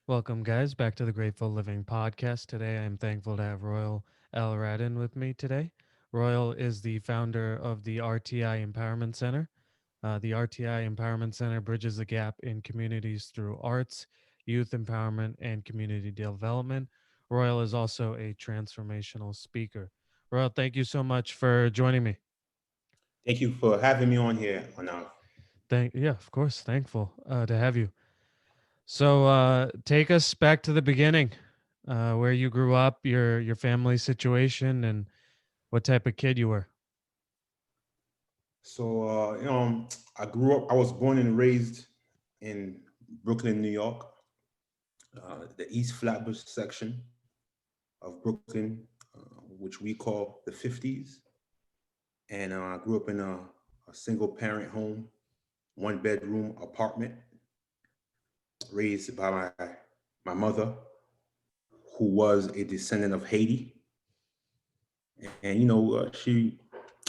Welcome, guys, back to the Grateful Living podcast. Today, I'm thankful to have Royal L. Radin with me today. Royal is the founder of the RTI Empowerment Center. The RTI Empowerment Center bridges the gap in communities through arts, youth empowerment, and community development. Royal is also a transformational speaker. Royal, thank you so much for joining me. Thank you for having me on here, Anand. Yeah, of course, thankful to have you. So take us back to the beginning, where you grew up, your family situation, and what type of kid you were. I was born and raised in Brooklyn, New York, the East Flatbush section of Brooklyn, which we call the 50s. And I grew up in a single parent home, one bedroom apartment, raised by my mother, who was a descendant of Haiti. And, she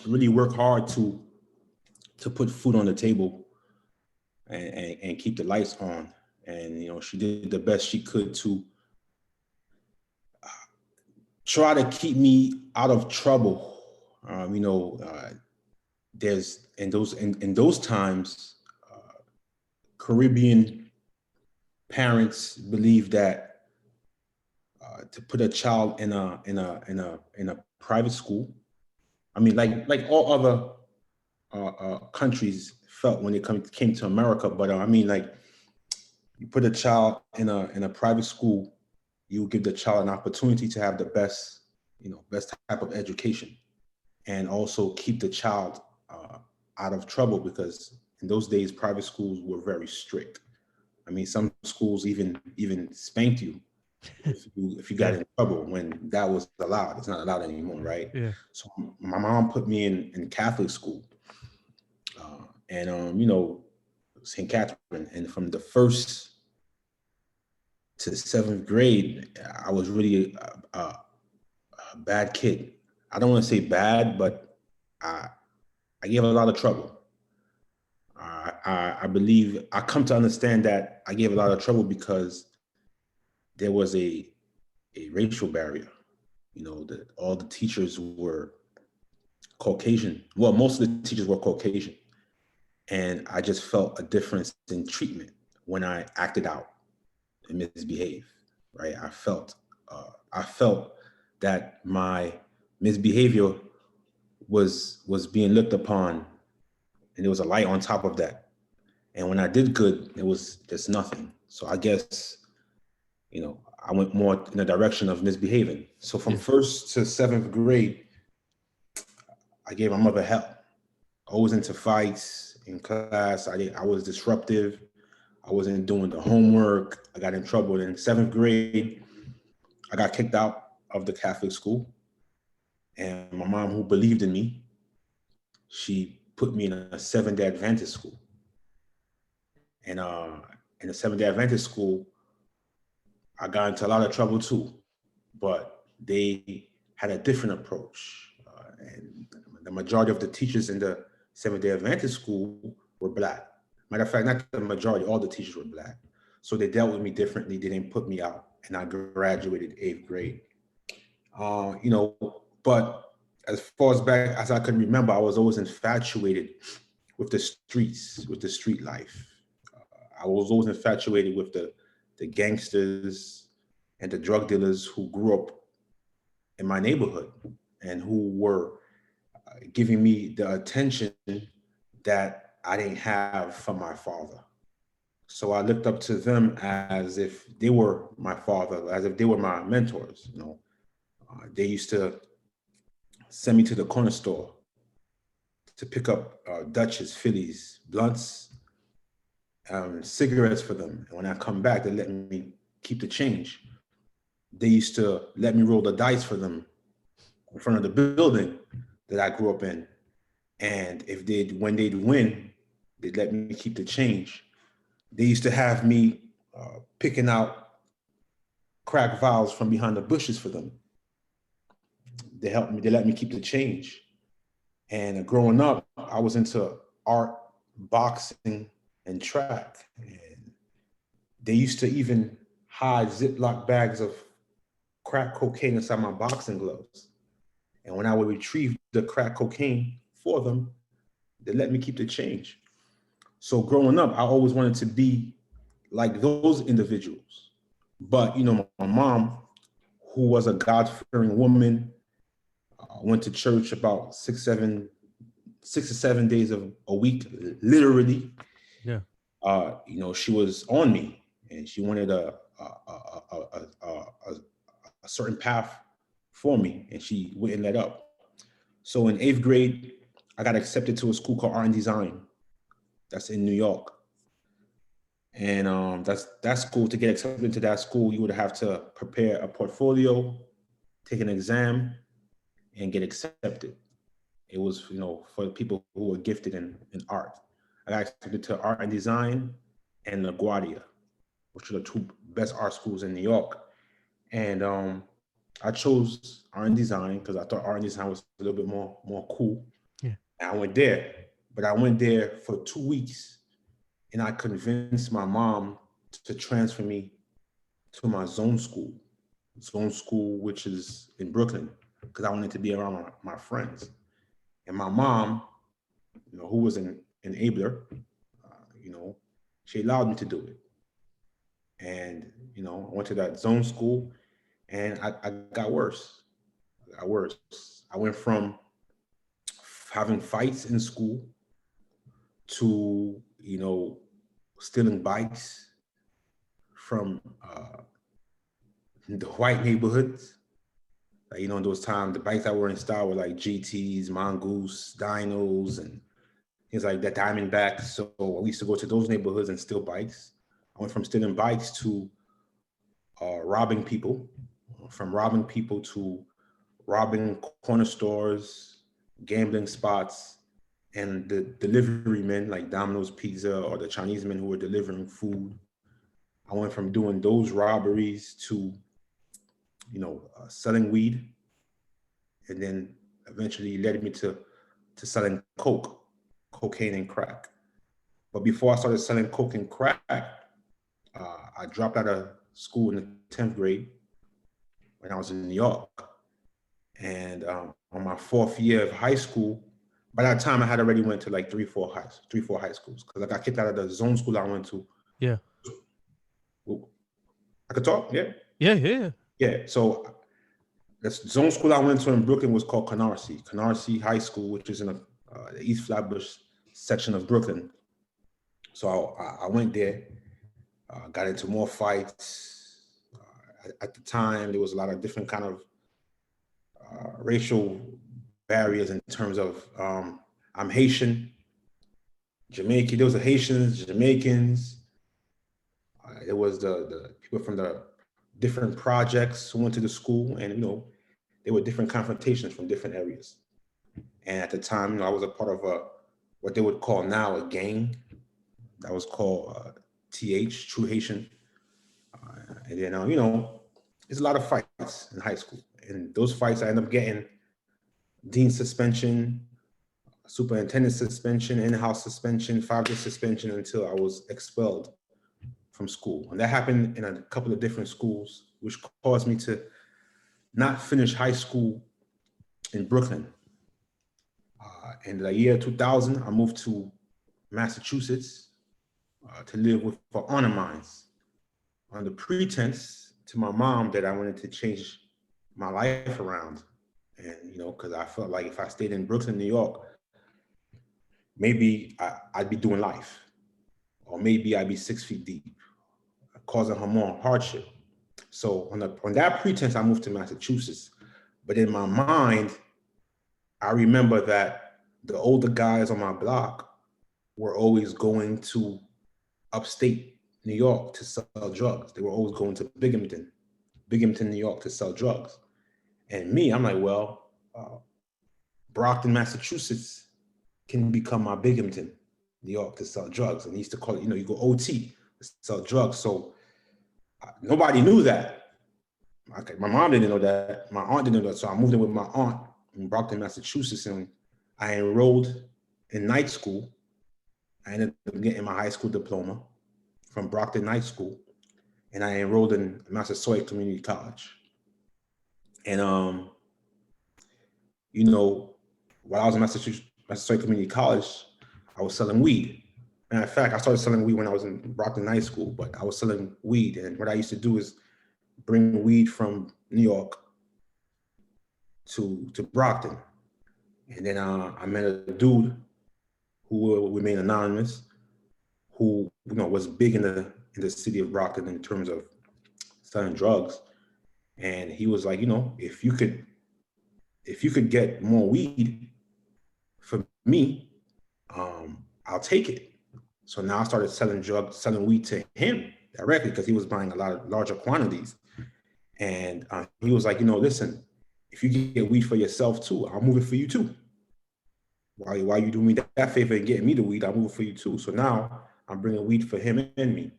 really worked hard to put food on the table and keep the lights on. And she did the best she could to try to keep me out of trouble. There's in those times, Caribbean parents believe that to put a child in a private school. I mean, like all other countries felt when it came to America, but I mean, like, you put a child in a private school, you give the child an opportunity to have the best type of education, and also keep the child out of trouble, because in those days private schools were very strict. I mean, some schools even spanked you if you got Yeah, in trouble when that was allowed. It's not allowed anymore, right? yeah, So my mom put me in Catholic school, and St. Catherine, and from the first to seventh grade, I was really a bad kid. I don't want to say bad, but I I gave a lot of trouble. I believe I come to understand that I gave a lot of trouble because there was a racial barrier. That all the teachers were Caucasian. Well, most of the teachers were Caucasian, and I just felt a difference in treatment when I acted out and misbehaved. Right? I felt that my misbehavior was being looked upon, and there was a light on top of that. And when I did good, it was just nothing. So I guess, I went more in the direction of misbehaving. So from yeah. first to seventh grade, I gave my mother hell. Always into fights in class. I was disruptive. I wasn't doing the homework. I got in trouble. In seventh grade, I got kicked out of the Catholic school. And my mom, who believed in me, she put me in a Seventh-day Adventist school. And in the Seventh-day Adventist school, I got into a lot of trouble too, but they had a different approach. And the majority of the teachers in the Seventh-day Adventist school were black. Matter of fact, not the majority, all the teachers were black. So they dealt with me differently. They didn't put me out, and I graduated eighth grade. But as far as back as I can remember, I was always infatuated with the streets, with the street life. I was always infatuated with the gangsters and the drug dealers who grew up in my neighborhood and who were giving me the attention that I didn't have from my father. So I looked up to them as if they were my father, as if they were my mentors. They used to send me to the corner store to pick up Dutchess, Phillies, blunts, cigarettes for them. And when I come back, they let me keep the change. They used to let me roll the dice for them in front of the building that I grew up in. And when they'd win, they'd let me keep the change. They used to have me picking out crack vials from behind the bushes for them. They helped me. They let me keep the change. And growing up, I was into art, boxing, and track. And they used to even hide Ziploc bags of crack cocaine inside my boxing gloves. And when I would retrieve the crack cocaine for them, they let me keep the change. So growing up, I always wanted to be like those individuals. But my mom, who was a God-fearing woman, went to church about 6 or 7 days of a week, literally. Yeah. She was on me, and she wanted a certain path for me, and she wouldn't let up. So in 8th grade, I got accepted to a school called Art and Design. That's in New York. And that's that school. To get accepted into that school, you would have to prepare a portfolio, take an exam, and get accepted. It was, for the people who were gifted in art. I got accepted to Art and Design and LaGuardia, which are the two best art schools in New York. And I chose Art and Design because I thought Art and Design was a little bit more cool. Yeah. And I went there, but I went there for 2 weeks, and I convinced my mom to transfer me to my zone school, which is in Brooklyn, because I wanted to be around my friends. And my mom, who was an enabler, you know, she allowed me to do it. And, I went to that zone school, and I got worse. I got worse. I went from having fights in school to, stealing bikes from the white neighborhoods. Like, in those times, the bikes that were in style were like GTs, Mongoose, Dinos, and things like that, Diamondbacks. So we used to go to those neighborhoods and steal bikes. I went from stealing bikes to robbing people, from robbing people to robbing corner stores, gambling spots, and the delivery men like Domino's Pizza or the Chinese men who were delivering food. I went from doing those robberies to, selling weed, and then eventually led me to selling cocaine and crack. But before I started selling coke and crack, I dropped out of school in the 10th grade when I was in New York. And on my 4th year of high school, by that time I had already went to like three, four high schools, because I got kicked out of the zone school I went to. Yeah. I could talk, yeah? Yeah. Yeah. Yeah, so the zone school I went to in Brooklyn was called Canarsie High School, which is in the East Flatbush section of Brooklyn. So I went there, got into more fights. At the time, there was a lot of different kind of racial barriers in terms of I'm Haitian, Jamaican. There was the Haitians, Jamaicans. There was the people from the different projects who went to the school, and there were different confrontations from different areas. And at the time, I was a part of what they would call now a gang that was called TH, True Haitian. And then, there's a lot of fights in high school. And those fights, I end up getting dean suspension, superintendent suspension, in-house suspension, 5-day suspension, until I was expelled from school. And that happened in a couple of different schools, which caused me to not finish high school in Brooklyn. In the year 2000, I moved to Massachusetts to live with for honor mines, on the pretense to my mom that I wanted to change my life around. And, because I felt like if I stayed in Brooklyn, New York, maybe I'd be doing life, or maybe I'd be 6 feet deep, causing her more hardship. So on that pretense, I moved to Massachusetts. But in my mind, I remember that the older guys on my block were always going to upstate New York to sell drugs. They were always going to Binghamton, New York to sell drugs. And me, I'm like, well, Brockton, Massachusetts can become my Binghamton, New York to sell drugs. And they used to call it, you go OT to sell drugs. So nobody knew that. Okay, my mom didn't know that. My aunt didn't know that. So I moved in with my aunt in Brockton, Massachusetts, and I enrolled in night school. I ended up getting my high school diploma from Brockton Night School. and I enrolled in Massasoit Community College. And you know, while I was in Massasoit Community College, I was selling weed. Matter of fact, I started selling weed when I was in Brockton High School, but I was selling weed. And what I used to do is bring weed from New York to Brockton. And then I met a dude who will remain anonymous, who was big in the city of Brockton in terms of selling drugs. And he was like, if you could get more weed for me, I'll take it. So now I started selling weed to him directly because he was buying a lot of larger quantities. And he was like, listen, if you get weed for yourself too, I'll move it for you too. While you do me that favor and getting me the weed, I'll move it for you too. So now I'm bringing weed for him and me.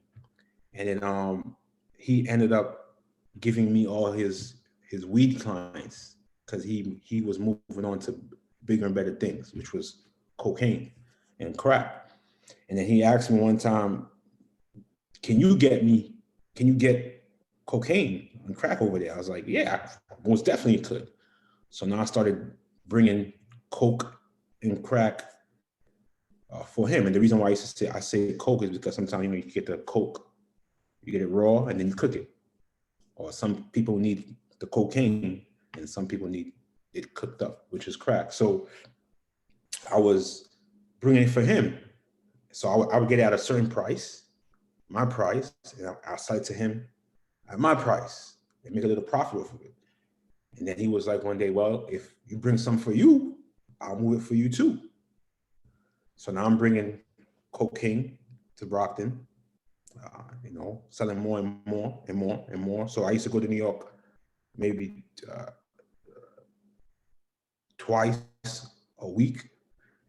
And then he ended up giving me all his weed clients because he was moving on to bigger and better things, which was cocaine and crack. And then he asked me one time, can you get cocaine and crack over there? I was like, yeah, I most definitely could. So now I started bringing coke and crack for him. And the reason why I say coke is because sometimes you get the coke, you get it raw and then you cook it. Or some people need the cocaine and some people need it cooked up, which is crack. So I was bringing it for him. So I would get it at a certain price, my price, and I'll sell it to him at my price and make a little profit off of it. And then he was like one day, well, if you bring some for you, I'll move it for you too. So now I'm bringing cocaine to Brockton, selling more and more and more and more. So I used to go to New York maybe twice a week,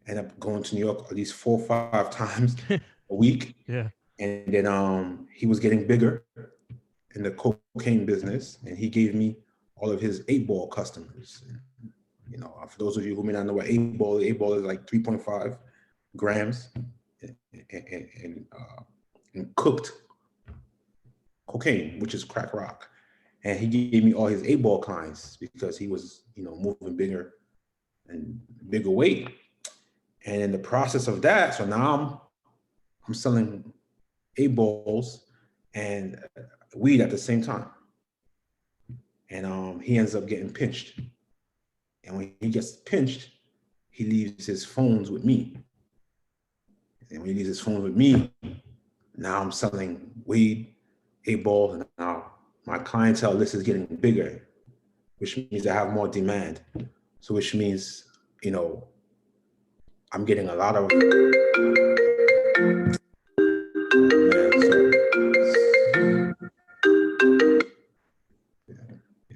end up going to New York at least 4 or 5 times a week. Yeah. And then he was getting bigger in the cocaine business, and he gave me all of his 8-ball customers. For those of you who may not know what 8-ball is like 3.5 grams and cooked cocaine, which is crack rock. And he gave me all his 8-ball clients because he was, moving bigger and bigger weight. And in the process of that, so now I'm selling 8-balls and weed at the same time. And he ends up getting pinched. And when he gets pinched, he leaves his phones with me. And when he leaves his phones with me, now I'm selling weed, 8-balls, and now my clientele list is getting bigger, which means I have more demand. So which means, I'm getting a lot of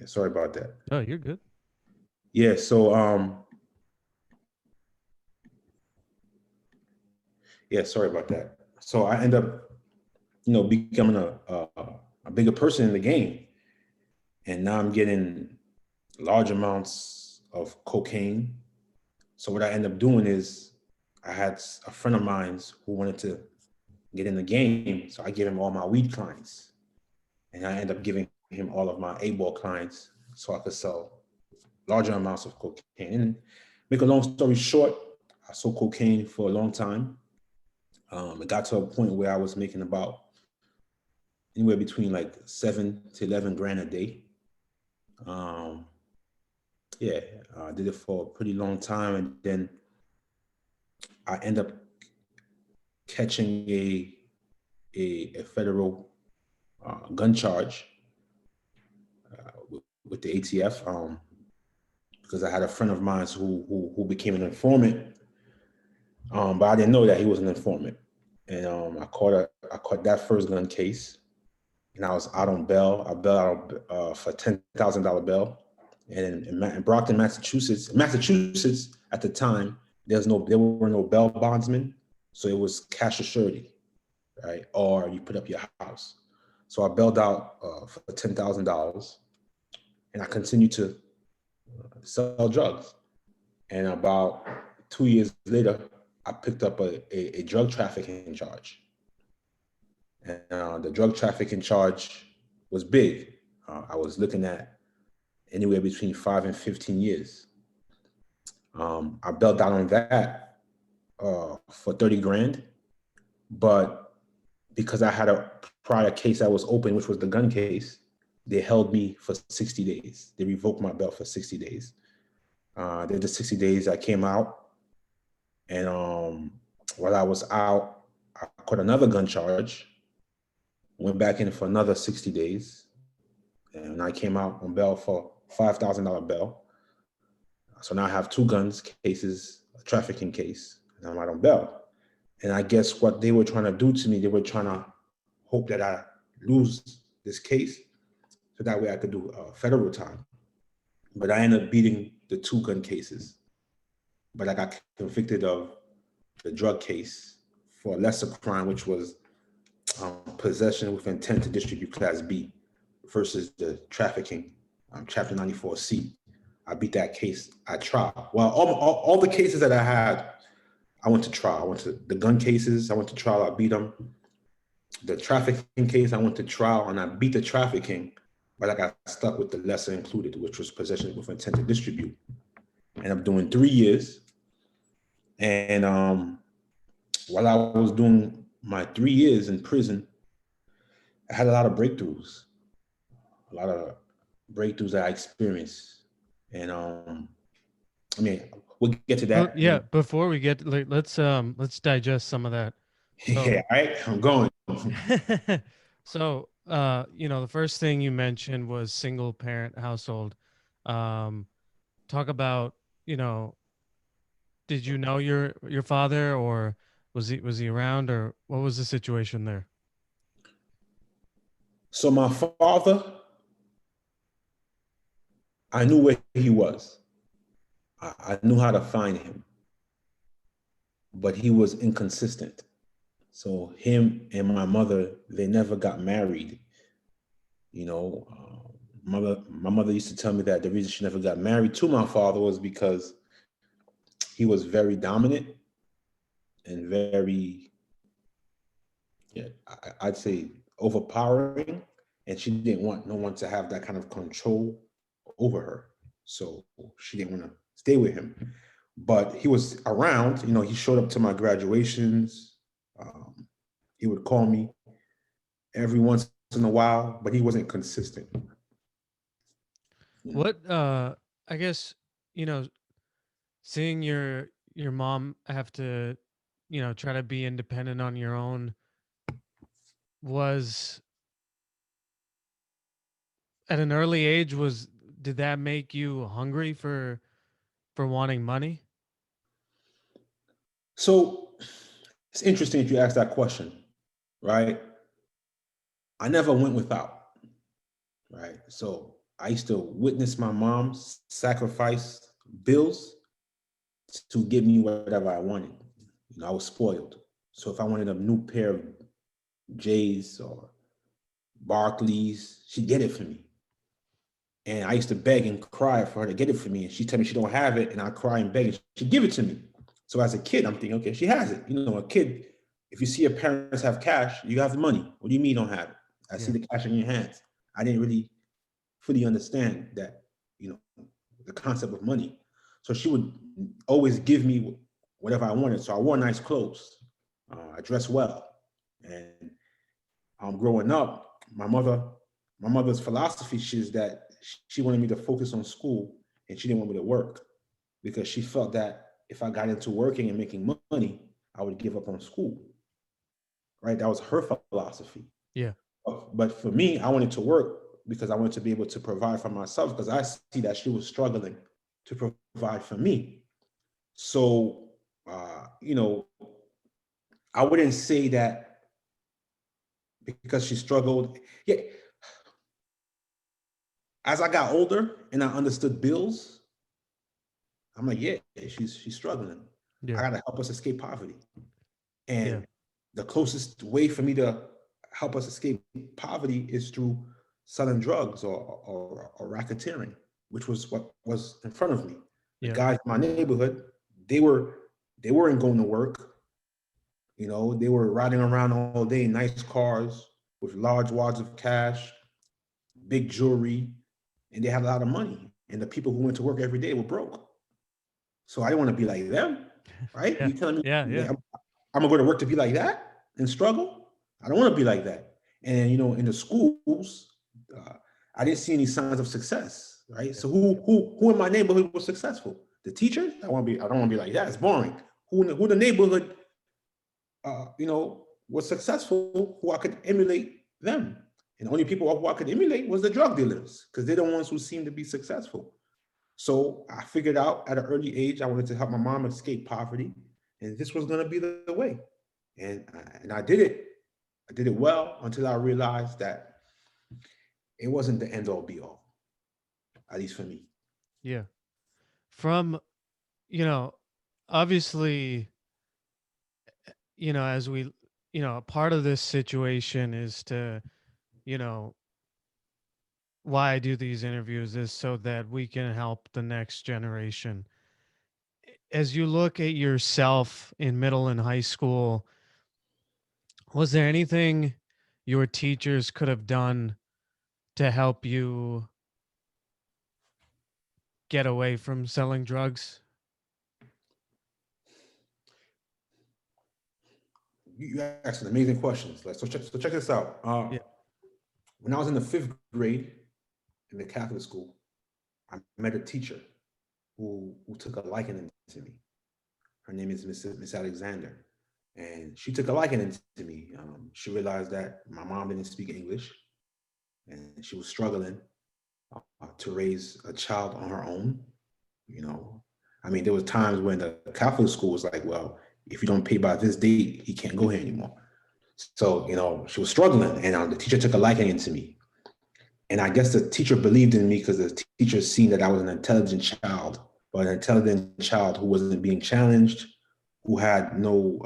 sorry about that. Oh, you're good. Yeah, so sorry about that. So I end up, becoming a bigger person in the game. And now I'm getting large amounts of cocaine. So what I end up doing is I had a friend of mine who wanted to get in the game. So I gave him all my weed clients. And I end up giving him all of my 8-ball clients so I could sell larger amounts of cocaine. And make a long story short, I sold cocaine for a long time. It got to a point where I was making about anywhere between like 7 to 11 grand a day. I did it for a pretty long time, and then I end up catching a federal gun charge with the ATF because I had a friend of mine who became an informant, but I didn't know that he was an informant, and I caught that first gun case, and I was out on bail. I bailed out for $10,000 bail. And in Brockton, Massachusetts at the time, there were no bail bondsmen, so it was cash or surety, right? Or you put up your house. So I bailed out for $10,000, and I continued to sell drugs. And about 2 years later, I picked up a drug trafficking charge. And the drug trafficking charge was big. I was looking at anywhere between 5 and 15 years. I bailed out on that for 30 grand. But because I had a prior case that was open, which was the gun case, they held me for 60 days. They revoked my bail for 60 days. Then the 60 days I came out, and while I was out, I caught another gun charge, went back in for another 60 days, and I came out on bail for $5,000 bail. So now I have two guns cases, a trafficking case, and I'm out on bail. And I guess what they were trying to do to me, they were trying to hope that I lose this case, so that way I could do federal time. But I ended up beating the two gun cases. But I got convicted of the drug case for a lesser crime, which was possession with intent to distribute Class B versus the trafficking, Chapter 94C. I beat that case at trial. Well, all the cases that I had, I went to trial. I went to the gun cases, I went to trial, I beat them. The trafficking case, I went to trial and I beat the trafficking, but I got stuck with the lesser included, which was possession with intent to distribute. And I'm doing 3 years. And while I was doing my 3 years in prison, I had a lot of breakthroughs, that I experienced. And I mean, we'll get to Well, that. yeah, before we get like, let's digest some of that. Yeah, So all right, I'm going. so the first thing you mentioned was single parent household. Um Talk about, you know, did you know your father, or was he around, or what was the situation there? So my father, I knew where he was. I knew how to find him, but he was inconsistent. So him and my mother, they never got married. You know, my mother used to tell me that the reason she never got married to my father was because he was very dominant and very, yeah, I'd say overpowering, and she didn't want no one to have that kind of control over her. So she didn't want to stay with him. But he was around. He showed up to my graduations. Um, he would call me every once in a while, but he wasn't consistent. You know. What I guess, you know, seeing your mom have to, try to be independent on your own, was at an early age, was did that make you hungry for wanting money? So it's interesting that you asked that question, right? I never went without, right? So I used to witness my mom sacrifice bills to give me whatever I wanted. I was spoiled. So if I wanted a new pair of J's or Barclays, she'd get it for me. And I used to beg and cry for her to get it for me. And she'd tell me she don't have it. And I cry and beg and she'd give it to me. So as a kid, I'm thinking, okay, she has it. A kid, if you see your parents have cash, you have the money. What do you mean you don't have it? I see Yeah. the cash in your hands. I didn't really fully understand that, the concept of money. So she would always give me whatever I wanted. So I wore nice clothes. I dressed well. And growing up, my mother's philosophy is that she wanted me to focus on school and she didn't want me to work because she felt that if I got into working and making money, I would give up on school. Right? That was her philosophy. Yeah. But for me, I wanted to work because I wanted to be able to provide for myself because I see that she was struggling to provide for me. So, I wouldn't say that because she struggled. Yeah, as I got older and I understood bills, I'm like, yeah, she's struggling. I Yeah. gotta help us escape poverty. Yeah. And the closest way for me to help us escape poverty is through selling drugs or racketeering, which was what was in front of me. The Yeah. guys in my neighborhood, they weren't going to work. They were riding around all day in nice cars with large wads of cash, big jewelry, and they had a lot of money. And the people who went to work every day were broke. So I didn't want to be like them, right? Yeah. You telling me Yeah. that Yeah. I'm gonna go to work to be like that and struggle? I don't want to be like that. And in the schools, uh, I didn't see any signs of success, right? Yeah. So who in my neighborhood was successful? The teachers? I don't want to be like that. It's boring. Who in the neighborhood, was successful? Who I could emulate them? And the only people who I could emulate was the drug dealers because they're the ones who seem to be successful. So I figured out at an early age I wanted to help my mom escape poverty, and this was going to be the way. And I did it. I did it well until I realized that it wasn't the end all be all, at least for me. Yeah. From, you know, obviously, as we, part of this situation is to, you know, why I do these interviews is so that we can help the next generation. As you look at yourself in middle and high school, was there anything your teachers could have done to help you get away from selling drugs? You asked some amazing questions. So check this out. Yeah. When I was in the fifth grade in the Catholic school, I met a teacher who took a liking to me. Her name is Miss Alexander, and she took a liking to me. She realized that my mom didn't speak English, and she was struggling to raise a child on her own. You know, I mean, there was times when the Catholic school was like, "Well, if you don't pay by this date, he can't go here anymore." So she was struggling, and the teacher took a liking to me. And I guess the teacher believed in me because the teacher seen that I was an intelligent child, but an intelligent child who wasn't being challenged, who had no,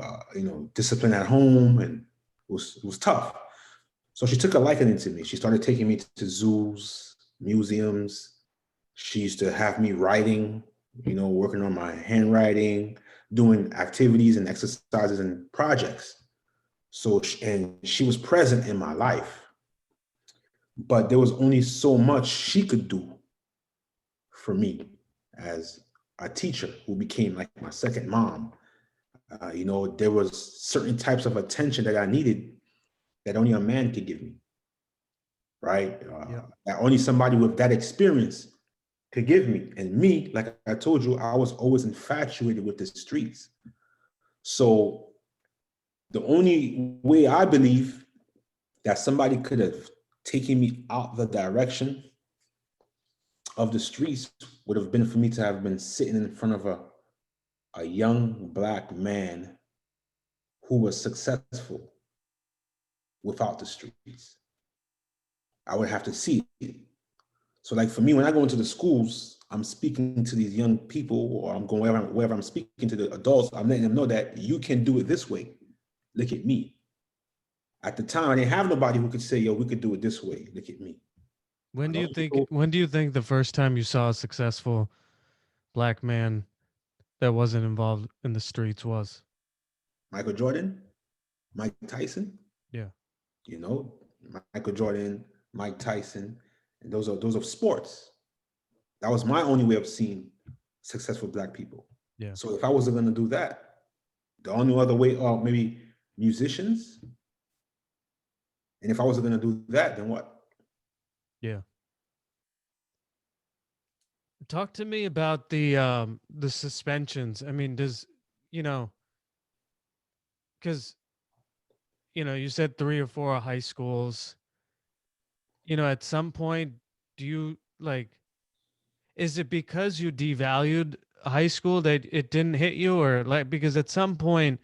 discipline at home, and it was tough. So she took a liking to me. She started taking me to zoos, museums. She used to have me writing, working on my handwriting, doing activities and exercises and projects. And she was present in my life, but there was only so much she could do for me as a teacher who became like my second mom. There was certain types of attention that I needed that only a man could give me, right? Yeah. That only somebody with that experience could give me. And me, like I told you, I was always infatuated with the streets. So the only way I believe that somebody could have taken me out the direction of the streets would have been for me to have been sitting in front of a young black man who was successful without the streets. I would have to see it. So, like for me, when I go into the schools, I'm speaking to these young people, or I'm going wherever I'm speaking to the adults. I'm letting them know that you can do it this way. Look at me. At the time, I didn't have nobody who could say, "Yo, we could do it this way. Look at me." When The do you only think people, when do you think the first time you saw a successful black man that wasn't involved in the streets was? Michael Jordan, Mike Tyson, Yeah. you know, Michael Jordan, Mike Tyson, and those are sports. That was my only way of seeing successful black people. Yeah. So if I wasn't going to do that, the only other way, maybe musicians. And if I wasn't going to do that, then what? Yeah. Talk to me about the suspensions. I mean, does you know, cuz you said 3 or 4 high schools. At some point do you like is it because you devalued high school that it didn't hit you, or like because at some point,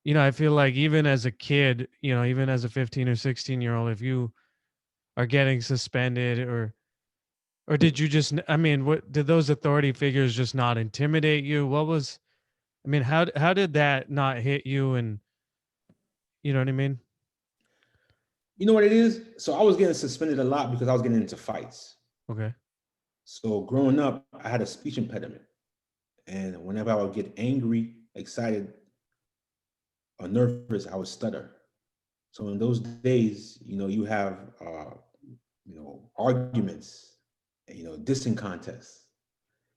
I feel like even as a kid, even as a 15 or 16-year-old, if you are getting suspended, or did you just I mean, what did those authority figures just not intimidate you? What was I mean, how did that not hit you, and you know what I mean? You know what it is? So I was getting suspended a lot because I was getting into fights. Okay. So growing up, I had a speech impediment. And whenever I would get angry, excited, or nervous, I would stutter. So in those days, you have arguments, dissing contests.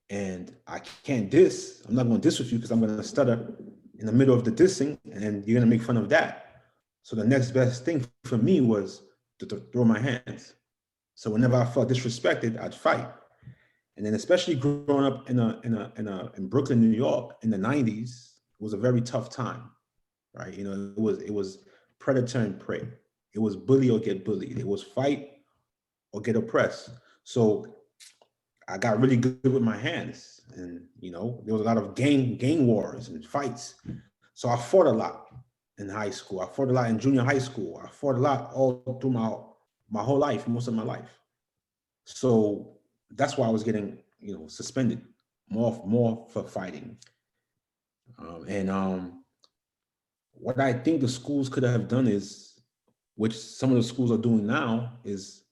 And I can't diss. I'm not going to diss with you because I'm going to stutter in the middle of the dissing, and then you're going to make fun of that. So the next best thing for me was to throw my hands. So whenever I felt disrespected, I'd fight. And then especially growing up in Brooklyn, New York in the 90s, it was a very tough time, right? It was predator and prey. It was bully or get bullied. It was fight or get oppressed. So I got really good with my hands, and there was a lot of gang wars and fights. So I fought a lot in high school. I fought a lot in junior high school. I fought a lot all through my whole life, most of my life. So that's why I was getting suspended more for fighting. And what I think the schools could have done is, which some of the schools are doing now, is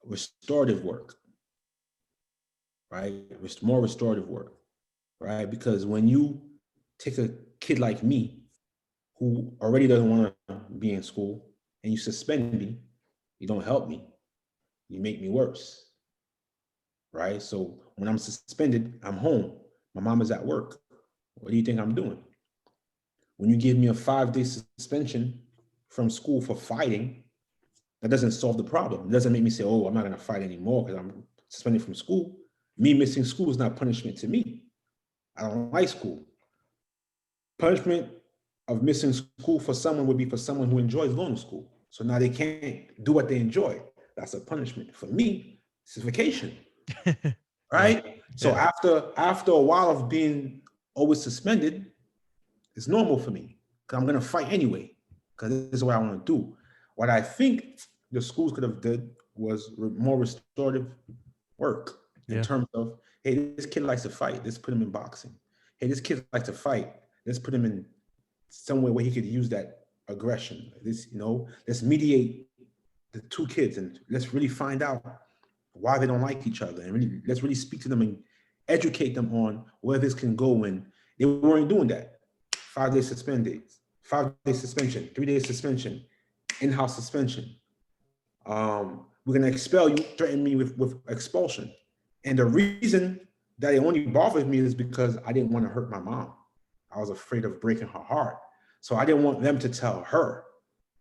restorative work, right? More restorative work, right? Because when you take a kid like me who already doesn't want to be in school and you suspend me, you don't help me, you make me worse, right? So when I'm suspended, I'm home. My mom is at work. What do you think I'm doing? When you give me a 5-day suspension from school for fighting, that doesn't solve the problem. It doesn't make me say, oh, I'm not going to fight anymore because I'm suspended from school. Me missing school is not punishment to me. I don't like school. Punishment of missing school for someone would be for someone who enjoys going to school. So now they can't do what they enjoy. That's a punishment. For me, it's a vacation, Yeah. right? So Yeah. after a while of being always suspended, it's normal for me because I'm gonna fight anyway because this is what I want to do. What I think the schools could have did was more restorative work in Yeah. terms of, hey, this kid likes to fight. Let's put him in boxing. Hey, this kid likes to fight. Let's put him in somewhere where he could use that aggression. Let's mediate the two kids and let's really find out why they don't like each other, and let's really speak to them and educate them on where this can go. When they weren't doing that. 5-day suspended, 5-day suspension, 3-day suspension, in-house suspension. We're gonna expel you, threaten me with expulsion. And the reason that it only bothered me is because I didn't want to hurt my mom. I was afraid of breaking her heart. So I didn't want them to tell her,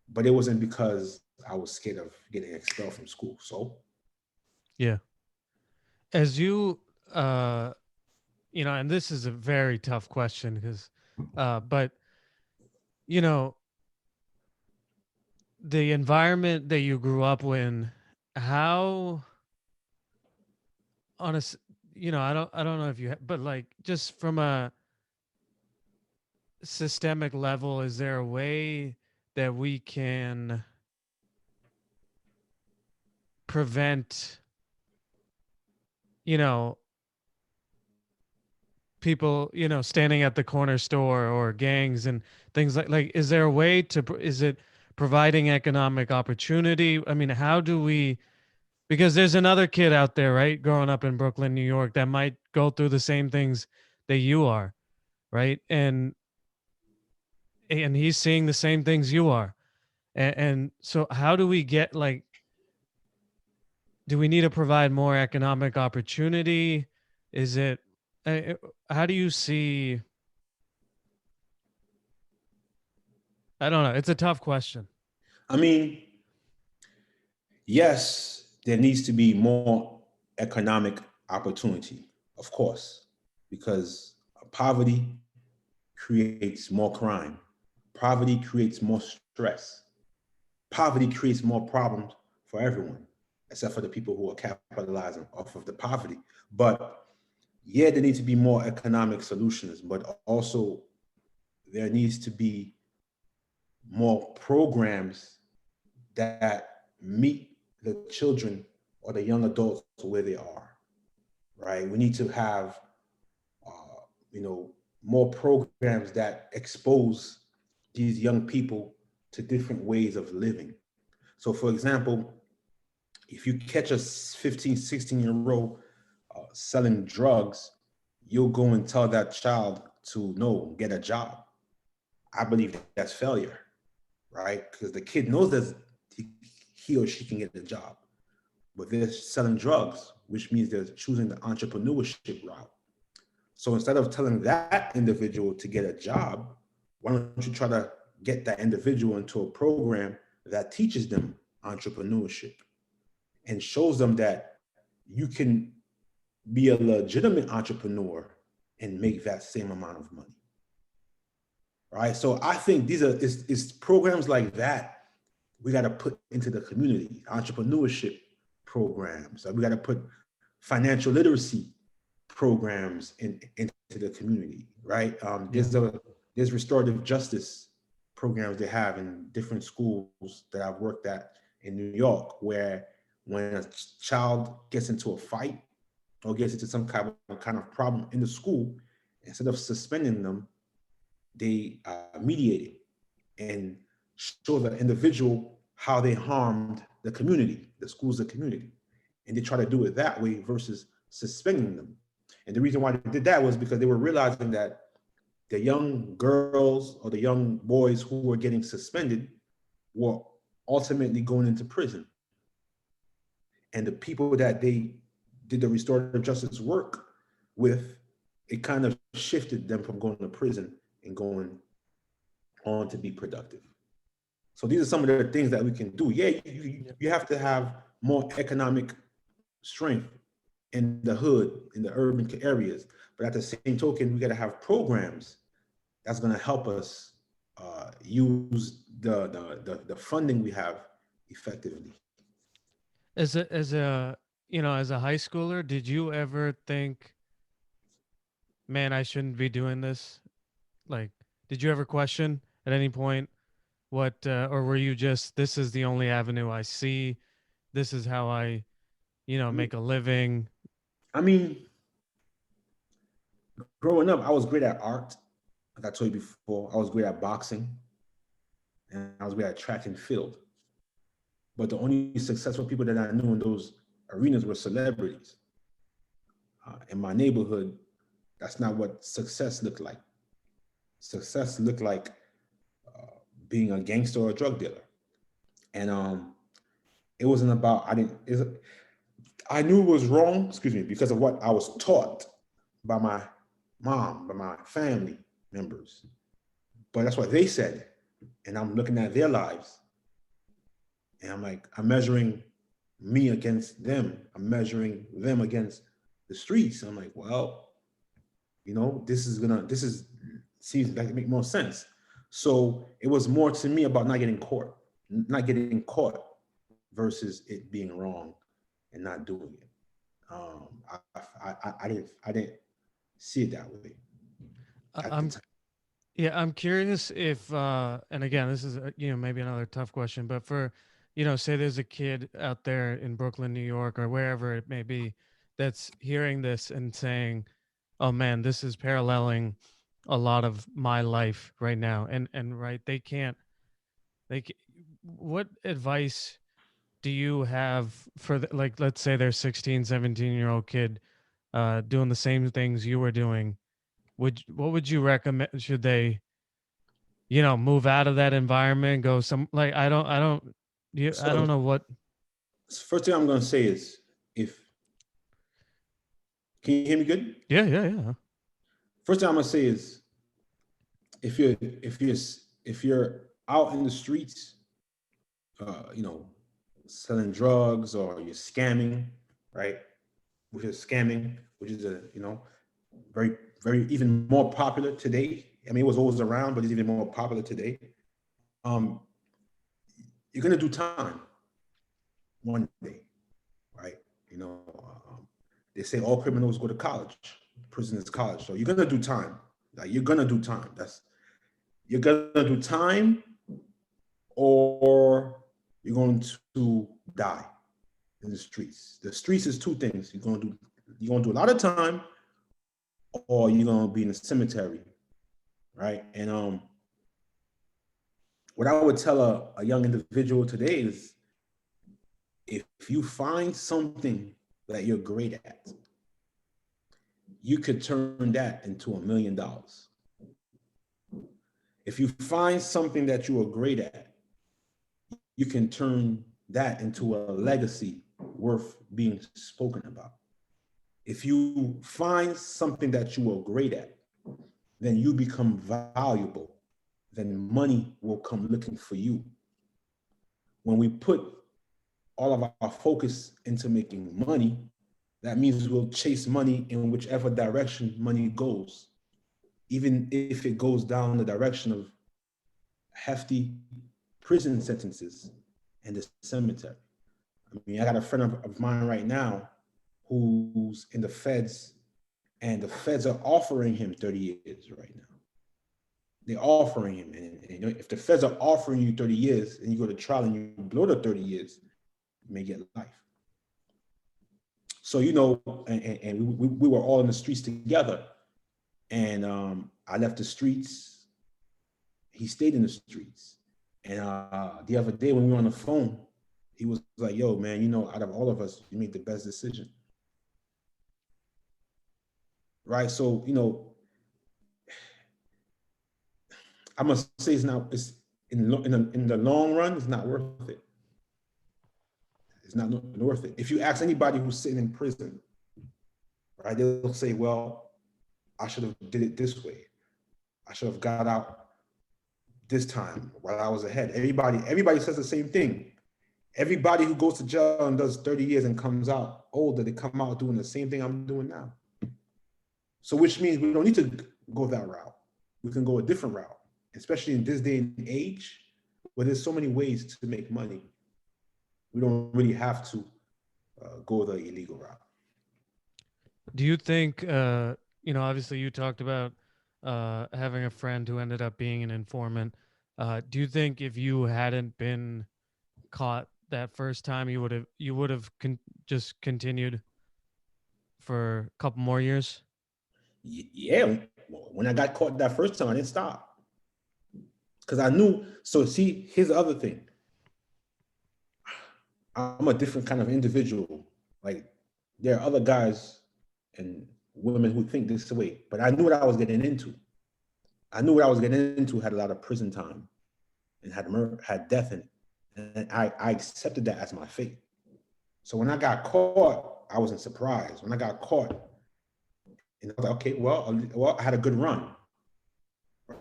but it wasn't because I was scared of getting expelled from school. So Yeah. As you, uh, and this is a very tough question because, but, you know, the environment that you grew up in, how, on a, I don't know if you, but like just from a systemic level, is there a way that we can prevent, you know, people, standing at the corner store or gangs and things like, is there a way to, is it providing economic opportunity? I mean, how do we, because there's another kid out there, right, growing up in Brooklyn, New York, that might go through the same things that you are, right? And he's seeing the same things you are. And so how do we get, like, do we need to provide more economic opportunity? Is it, uh, how do you see, I don't know, it's a tough question. I mean, yes, there needs to be more economic opportunity, of course, because poverty creates more crime. Poverty creates more stress. Poverty creates more problems for everyone, except for the people who are capitalizing off of the poverty. But yeah, there needs to be more economic solutions, but also there needs to be more programs that meet the children or the young adults where they are, right? We need to have, uh, you know, more programs that expose these young people to different ways of living. So for example, if you catch a 15, 16-year-old selling drugs, you'll go and tell that child to no, get a job. I believe that's failure, right? Because the kid knows that he or she can get a job, but they're selling drugs, which means they're choosing the entrepreneurship route. So instead of telling that individual to get a job, why don't you try to get that individual into a program that teaches them entrepreneurship and shows them that you can be a legitimate entrepreneur and make that same amount of money, right? So I think these are it's programs like that we got to put into the community, entrepreneurship programs. We got to put financial literacy programs into the community, right? Yeah. There's restorative justice programs they have in different schools that I've worked at in New York, where when a child gets into a fight or gets into some kind of problem in the school, instead of suspending them, they mediate it and show the individual how they harmed the community, the school's the community. And they try to do it that way versus suspending them. And the reason why they did that was because they were realizing that the young girls or the young boys who were getting suspended were ultimately going into prison. And the people that they did the restorative justice work with, it kind of shifted them from going to prison and going on to be productive. So these are some of the things that we can do. Yeah, Yeah. you have to have more economic strength in the hood, in the urban areas. But at the same token, we got to have programs that's going to help us use the funding we have effectively. As a as a high schooler, did you ever think, man, I shouldn't be doing this? Like, did you ever question at any point what, or were you just, this is the only avenue I see, this is how I, I mean, make a living? I mean, growing up, I was great at art. Like I told you before, I was great at boxing and I was great at track and field. But the only successful people that I knew in those arenas were celebrities. In my neighborhood, that's not what success looked like. Success looked like being a gangster or a drug dealer. And it wasn't about, I knew it was wrong, excuse me, because of what I was taught by my mom, by my family members. But that's what they said. And I'm looking at their lives and I'm like, I'm measuring me against them. I'm measuring them against the streets. I'm like, well, this is seems like it make more sense. So it was more to me about not getting caught versus it being wrong and not doing it. I didn't see it that way I- at the I'm time. Yeah, I'm curious if, and again, this is maybe another tough question, but for, say there's a kid out there in Brooklyn, New York, or wherever it may be, that's hearing this and saying, "Oh man, this is paralleling a lot of my life right now," and right, they can't, they, what advice do you have for like, let's say there's 16, 17-year-old kid, doing the same things you were doing? What would you recommend? Should they, move out of that environment, go some, like, I don't So know what. first thing I'm gonna say is, if can you hear me good? Yeah, yeah, yeah. First thing I'm gonna say is, if you're out in the streets, you know, selling drugs or you're scamming, right? Which is scamming, which is very even more popular today. I mean, it was always around, but it's even more popular today. Um, you're gonna do time one day, right? You know, they say all criminals go to college. Prison is college, so you're gonna do time. Like you're gonna do time. You're gonna do time, or you're going to die in the streets. The streets is two things. You're gonna do a lot of time, or you're gonna be in the cemetery, right? And what I would tell a young individual today is, if you find something that you're great at, you could turn that into $1 million. If you find something that you are great at, you can turn that into a legacy worth being spoken about. If you find something that you are great at, then you become valuable. Then money will come looking for you. When we put all of our focus into making money, that means we'll chase money in whichever direction money goes, even if it goes down the direction of hefty prison sentences and the cemetery. I mean, I got a friend of mine right now who's in the feds, and the feds are offering him 30 years right now. They're offering him. And if the feds are offering you 30 years and you go to trial and you blow the 30 years, you may get life. So, and we were all in the streets together. And I left the streets. He stayed in the streets. And the other day when we were on the phone, he was like, yo, man, out of all of us, you made the best decision. Right? So, I must say it's in the long run, it's not worth it. It's not worth it. If you ask anybody who's sitting in prison, right, they'll say, well, I should have did it this way. I should have got out this time while I was ahead. Everybody says the same thing. Everybody who goes to jail and does 30 years and comes out older, they come out doing the same thing I'm doing now. So which means we don't need to go that route. We can go a different route, especially in this day and age where there's so many ways to make money. We don't really have to go the illegal route. Do you think, obviously you talked about having a friend who ended up being an informant. Do you think if you hadn't been caught that first time, you would have just continued for a couple more years? Yeah. When I got caught that first time, I didn't stop. Because I knew, so see, here's the other thing. I'm a different kind of individual. Like, there are other guys and women who think this way, but I knew what I was getting into. I knew what I was getting into had a lot of prison time and had death in it. And I accepted that as my fate. So when I got caught, I wasn't surprised. When I got caught, and I was like, okay, well, I had a good run,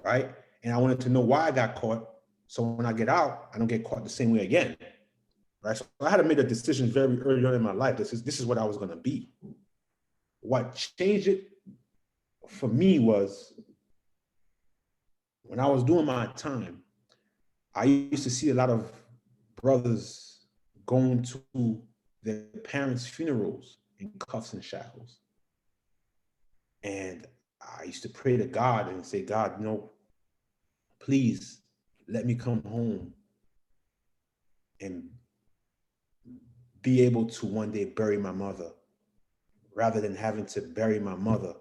right? And I wanted to know why I got caught. So when I get out, I don't get caught the same way again, right? So I had to make a decision very early on in my life. This is what I was going to be. What changed it for me was when I was doing my time, I used to see a lot of brothers going to their parents' funerals in cuffs and shackles. And I used to pray to God and say, God, please let me come home and be able to one day bury my mother rather than having to bury my mother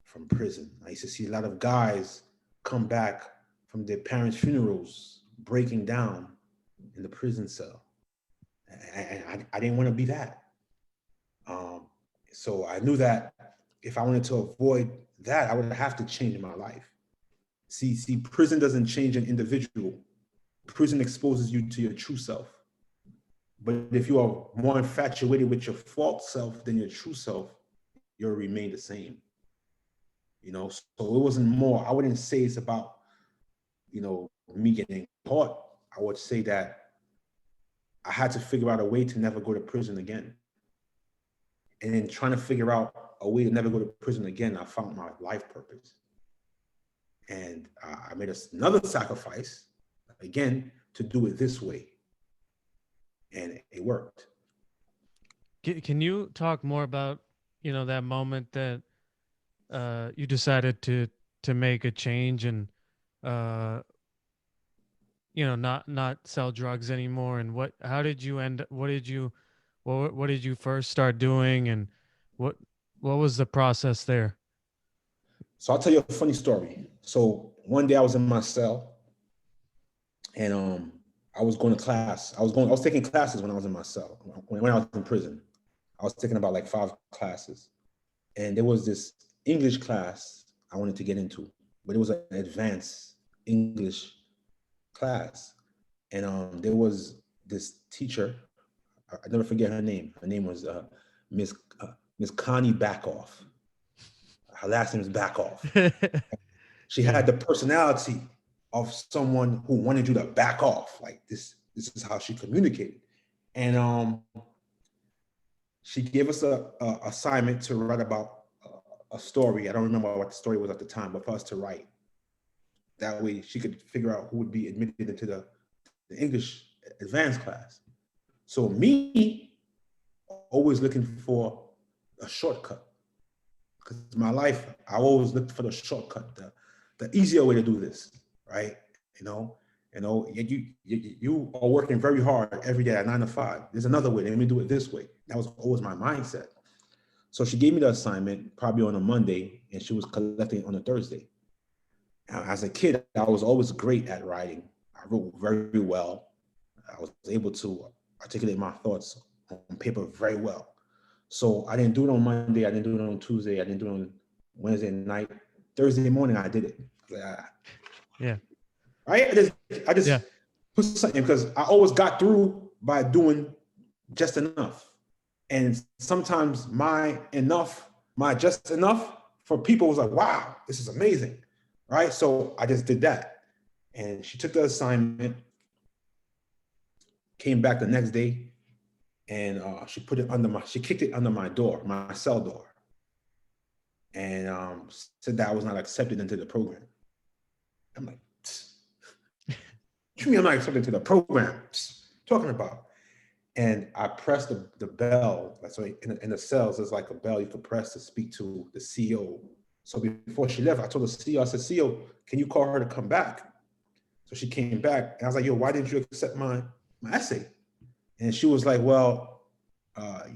from prison. I used to see a lot of guys come back from their parents' funerals breaking down in the prison cell. And I didn't want to be that. So I knew that if I wanted to avoid that, I would have to change my life. See, prison doesn't change an individual. Prison exposes you to your true self. But if you are more infatuated with your false self than your true self, you'll remain the same. So it wasn't more, I wouldn't say it's about, me getting caught. I would say that I had to figure out a way to never go to prison again. And in trying to figure out a way to never go to prison again, I found my life purpose. And I made another sacrifice, again, to do it this way. And it worked. Can you talk more about, that moment that you decided to make a change and, not sell drugs anymore? And how did you what did you first start doing, and what was the process there? So I'll tell you a funny story. So one day I was in my cell and I was going to class. I was taking classes when I was in my cell. When I was in prison, I was taking about like 5 classes. And there was this English class I wanted to get into, but it was an advanced English class. And there was this teacher, I never forget her name. Her name was Miss Miss Connie Backoff. Her last name is Backoff. She Yeah. had the personality of someone who wanted you to back off. Like this is how she communicated. And she gave us a assignment to write about a story. I don't remember what the story was at the time, but for us to write. That way she could figure out who would be admitted into the English advanced class. So me, always looking for a shortcut. Because my life, I always looked for the shortcut, the easier way to do this, right? You are working very hard every day at 9 to 5. There's another way. Let me do it this way. That was always my mindset. So she gave me the assignment probably on a Monday, and she was collecting on a Thursday. Now, as a kid, I was always great at writing. I wrote very well. I was able to articulate my thoughts on paper very well. So I didn't do it on Monday. I didn't do it on Tuesday. I didn't do it on Wednesday night. Thursday morning, I did it. Yeah. Right? I just Yeah. put something, because I always got through by doing just enough. And sometimes my just enough for people was like, wow, this is amazing. Right? So I just did that. And she took the assignment, came back the next day, and she kicked it under my door, my cell door, and said that I was not accepted into the program. I'm like, what you mean I'm not accepted into the program? Talking about. And I pressed the bell. So in the cells, there's like a bell you could press to speak to the CEO. So before she left, I told the CEO, I said, CEO, can you call her to come back? So she came back, and I was like, yo, why didn't you accept my essay? And she was like, well,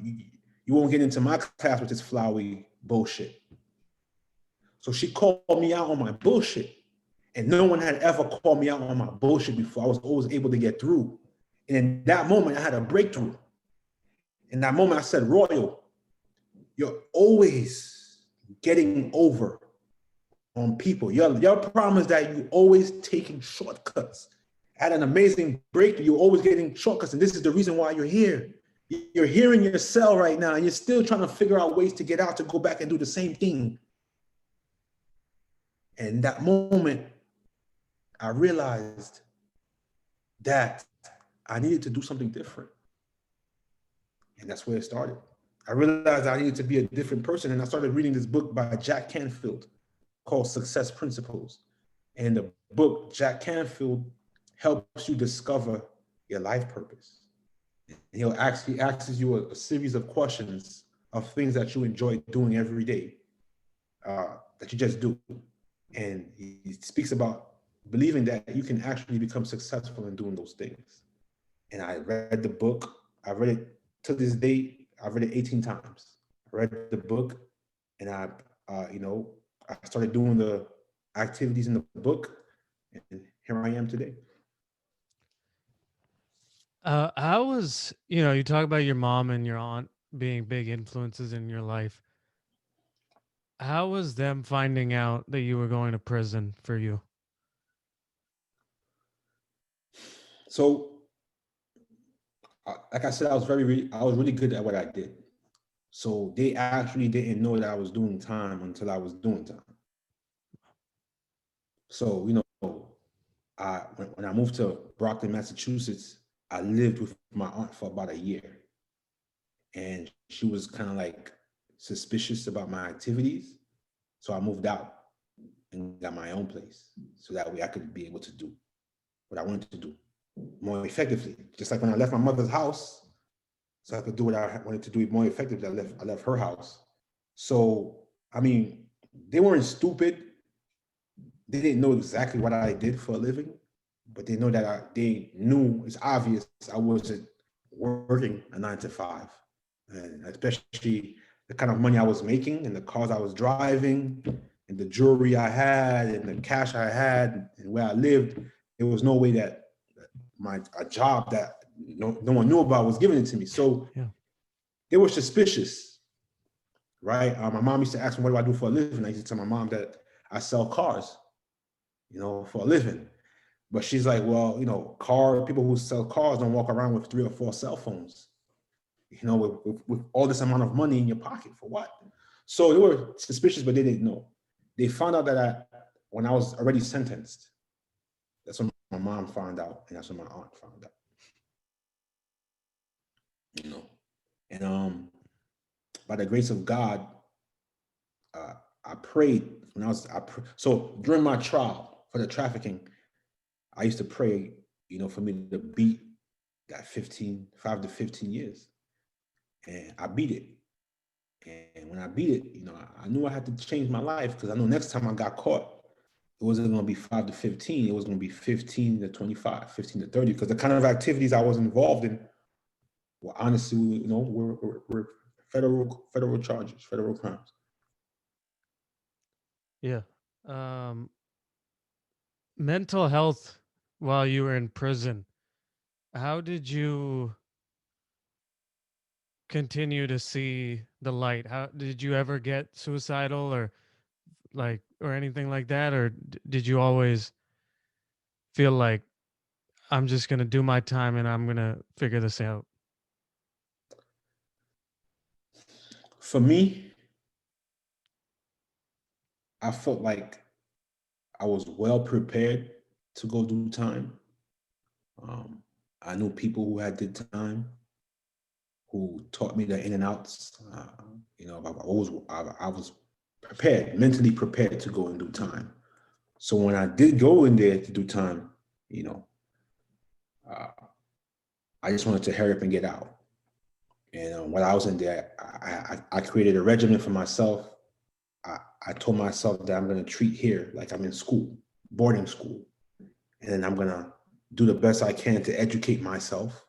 you won't get into my class with this flowery bullshit. So she called me out on my bullshit. And no one had ever called me out on my bullshit before. I was always able to get through. And in that moment, I had a breakthrough. In that moment, I said, Royal, you're always getting over on people. Your problem is that you're always taking shortcuts. I had an amazing breakthrough. You're always getting shortcuts. And this is the reason why you're here. You're here in your cell right now, and you're still trying to figure out ways to get out, to go back and do the same thing. And that moment, I realized that I needed to do something different. And that's where it started. I realized I needed to be a different person. And I started reading this book by Jack Canfield called Success Principles. And the book, Jack Canfield helps you discover your life purpose. He asks you a series of questions of things that you enjoy doing every day, that you just do. And he speaks about believing that you can actually become successful in doing those things. And I read the book. I read it to this day. I've read it 18 times. I read the book, and I started doing the activities in the book, and here I am today. How was, you talk about your mom and your aunt being big influences in your life. How was them finding out that you were going to prison for you? So, like I said, I was really good at what I did. So they actually didn't know that I was doing time until I was doing time. So, when I moved to Brockton, Massachusetts, I lived with my aunt for about a year. And she was kind of like suspicious about my activities. So I moved out and got my own place, so that way I could be able to do what I wanted to do more effectively. Just like when I left my mother's house, so I could do what I wanted to do more effectively, I left her house. So, I mean, they weren't stupid. They didn't know exactly what I did for a living, but they know that they knew, it's obvious I wasn't working a 9 to 5. And especially the kind of money I was making, and the cars I was driving, and the jewelry I had, and the cash I had, and where I lived, there was no way that a job that no one knew about was giving it to me. So Yeah. they were suspicious, right? My mom used to ask me, what do I do for a living? I used to tell my mom that I sell cars. for a living. But she's like, well, people who sell cars don't walk around with 3 or 4 cell phones, with all this amount of money in your pocket for what? So they were suspicious, but they didn't know. They found out that when I was already sentenced, that's when my mom found out, and that's when my aunt found out. You know, and by the grace of God, uh, I prayed when so during my trial for the trafficking, I used to pray, for me to beat that 5 to 15 years, and I beat it. And when I beat it, I knew I had to change my life, because I know next time I got caught, it wasn't going to be 5 to 15. It was going to be 15 to 25, 15 to 30, because the kind of activities I was involved in were honestly, were federal charges, federal crimes. Yeah. Mental health while you were in prison. How did you continue to see the light? How did you ever get suicidal or or anything like that, or did you always feel like I'm just going to do my time and I'm going to figure this out? For me, I felt like I was well prepared to go do time. Um, I knew people who had did time, who taught me the in and outs. I was prepared, mentally prepared to go and do time. So when I did go in there to do time, you know, uh, I just wanted to hurry up and get out. And while I was in there, I created a regimen for myself. I told myself that I'm going to treat here like I'm in school, boarding school, and then I'm going to do the best I can to educate myself.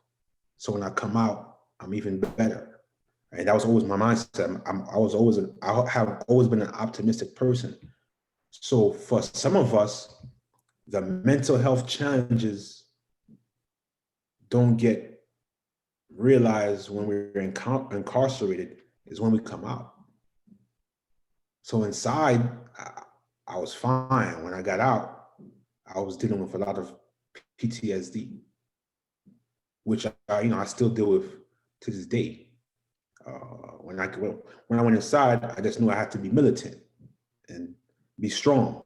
So when I come out, I'm even better. And that was always my mindset. I have always been an optimistic person. So for some of us, the mental health challenges don't get realized when we're incarcerated, is when we come out. So inside, I was fine. When I got out, I was dealing with a lot of PTSD, which I still deal with to this day. When I went inside, I just knew I had to be militant and be strong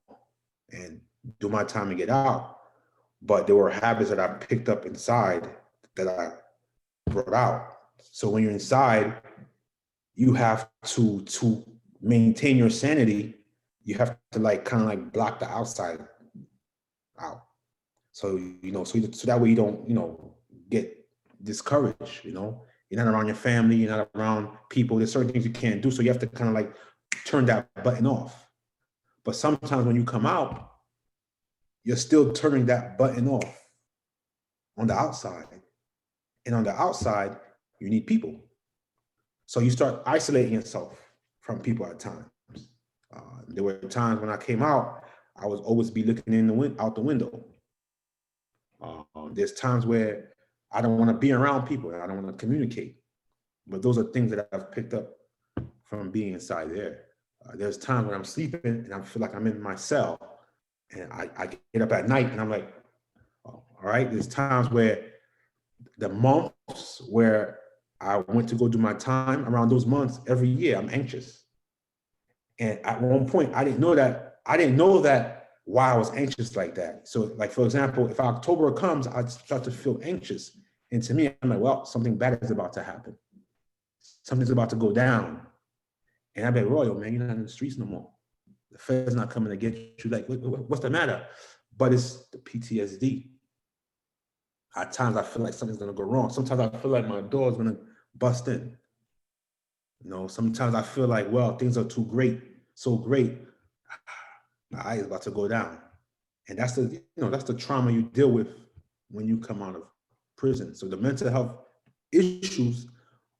and do my time and get out. But there were habits that I picked up inside that I brought out. So when you're inside, you have to maintain your sanity. You have to kind of block the outside out. So so that way you don't get discouraged. You're not around your family. You're not around people. There's certain things you can't do. So you have to kind of turn that button off. But sometimes when you come out, you're still turning that button off on the outside. And on the outside, you need people. So you start isolating yourself from people at times. There were times when I came out, I was always be looking out the window. There's times where I don't want to be around people and I don't want to communicate. But those are things that I've picked up from being inside there. There's times when I'm sleeping and I feel like I'm in my cell, and I get up at night and I'm like, oh, all right. There's times where the months where I went to go do my time, around those months, every year I'm anxious. And at one point, I didn't know that why I was anxious like that. So for example, if October comes, I'd start to feel anxious. And to me, I'm like, well, something bad is about to happen. Something's about to go down. And I'd be like, Royal, man, you're not in the streets no more. The Fed's not coming to get you. Like, what's the matter? But it's the PTSD. At times I feel like something's gonna go wrong. Sometimes I feel like my door's gonna bust in. Sometimes I feel like, well, things are too great, so great. My eye is about to go down. And that's the trauma you deal with when you come out of prison. So the mental health issues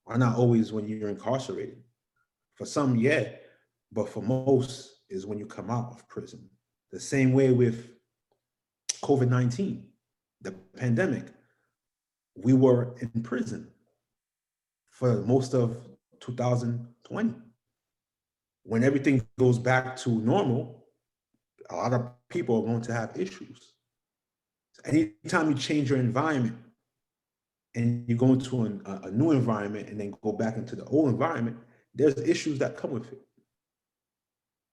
are not always when you're incarcerated. For some, yeah, but for most is when you come out of prison. The same way with COVID-19, the pandemic. We were in prison for most of 2020. When everything goes back to normal, a lot of people are going to have issues. Anytime you change your environment and you go into a new environment and then go back into the old environment, there's issues that come with it.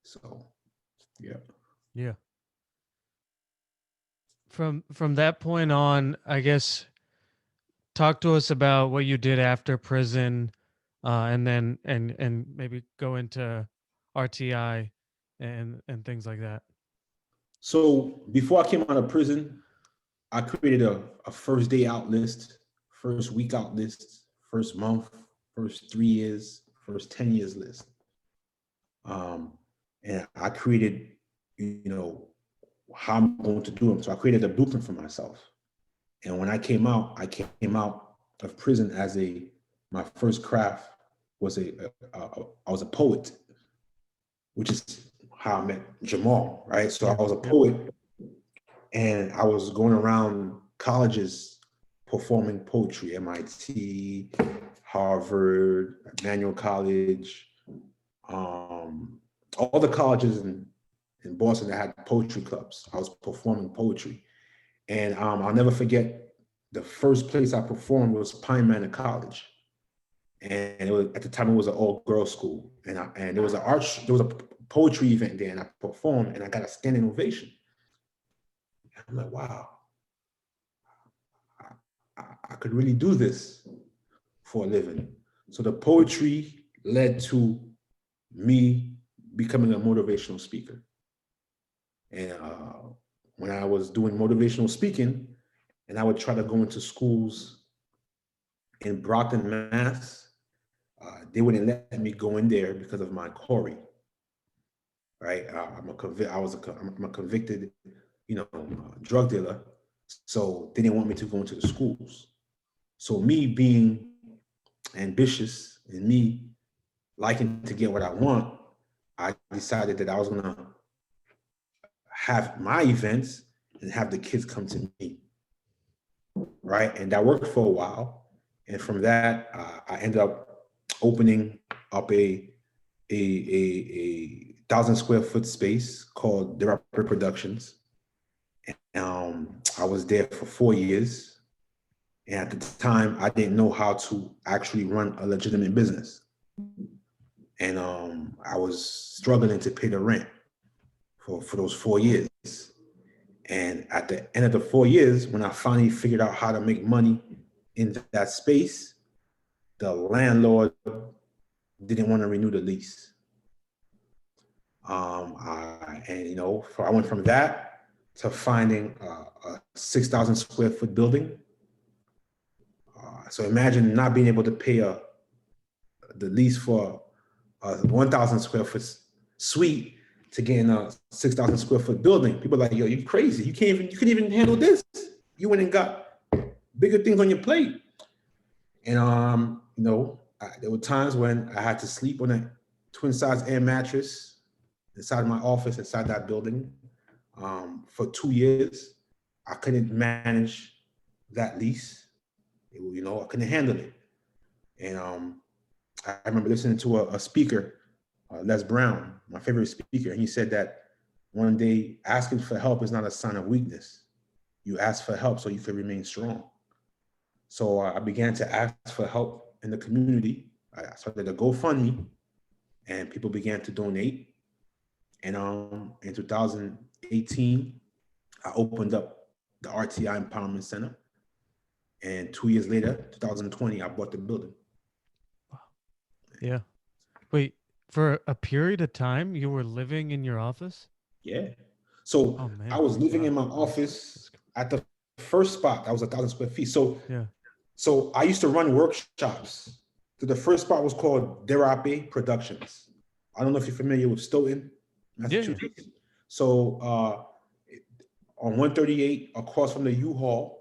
So, yeah. Yeah. From that point on, I guess talk to us about what you did after prison, and then and maybe go into RTI and things like that. So before I came out of prison, I created a first day out list, first week out list, first month, first 3 years, first 10 years list. And I created, how I'm going to do them. So I created a blueprint for myself. And when I came out of prison as my first craft was I was a poet, which is how I met Jamal, right? So Yeah. I was a Yep. poet and I was going around colleges performing poetry, MIT, Harvard, Emmanuel College, all the colleges in Boston that had poetry clubs. I was performing poetry. And I'll never forget the first place I performed was Pine Manor College. And it was, at the time it was an all-girls school. And there was a poetry event there and I performed and I got a standing ovation. I'm like, wow, I could really do this for a living. So the poetry led to me becoming a motivational speaker. And when I was doing motivational speaking, and I would try to go into schools in Brockton, Mass, they wouldn't let me go in there because of my Corey. Right, I'm a convicted, drug dealer. So they didn't want me to go into the schools. So me being ambitious and me liking to get what I want, I decided that I was gonna have my events and have the kids come to me, right? And that worked for a while. And from that, I ended up opening up a 1,000 square foot space called The Rapper Productions. I was there for 4 years. And at the time, I didn't know how to actually run a legitimate business. And I was struggling to pay the rent for those 4 years. And at the end of the 4 years, when I finally figured out how to make money in that space, the landlord didn't want to renew the lease. I went from that to finding a 6,000 square foot building. So imagine not being able to pay the lease for a 1,000 square foot suite to get in a 6,000 square foot building. People are like, yo, you're crazy. You couldn't even handle this. You went and got bigger things on your plate. And there were times when I had to sleep on a twin size air mattress inside my office, inside that building. For 2 years, I couldn't manage that lease. I couldn't handle it. And I remember listening to a speaker, Les Brown, my favorite speaker, and he said that one day asking for help is not a sign of weakness. You ask for help so you can remain strong. So I began to ask for help in the community. I started a GoFundMe, and people began to donate. And in 2018, I opened up the RTI Empowerment Center. And 2 years later, 2020, I bought the building. Wow. Yeah. Wait, for a period of time, you were living in your office? Yeah. So Oh man. I was living Wow. in my office at the first spot. That was 1,000 square feet. So Yeah. So I used to run workshops. So the first spot was called Derape Productions. I don't know if you're familiar with Stoughton, Massachusetts. Yeah. So on 138 across from the U-Haul,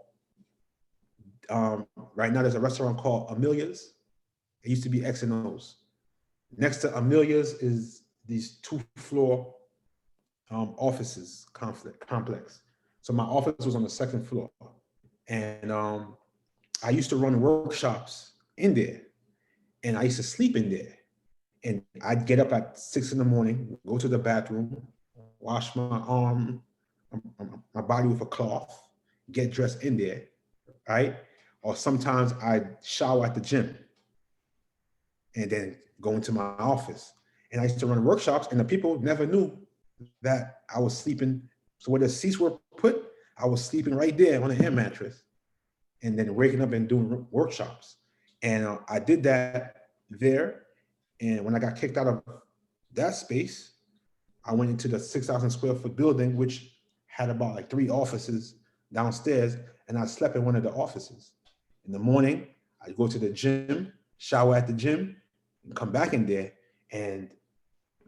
right now there's a restaurant called Amelia's. It used to be X and O's. Next to Amelia's is these 2-floor offices complex. So my office was on the second floor. And I used to run workshops in there, and I used to sleep in there. And I'd get up at 6 in the morning, go to the bathroom, wash my arm, my body with a cloth, get dressed in there, right? Or sometimes I shower at the gym and then go into my office. And I used to run workshops, and the people never knew that I was sleeping. So where the seats were put, I was sleeping right there on an air mattress, and then waking up and doing workshops. And I did that there. And when I got kicked out of that space, I went into the 6,000 square foot building, which had about like 3 offices downstairs, and I slept in one of the offices. In the morning, I'd go to the gym, shower at the gym, and come back in there. And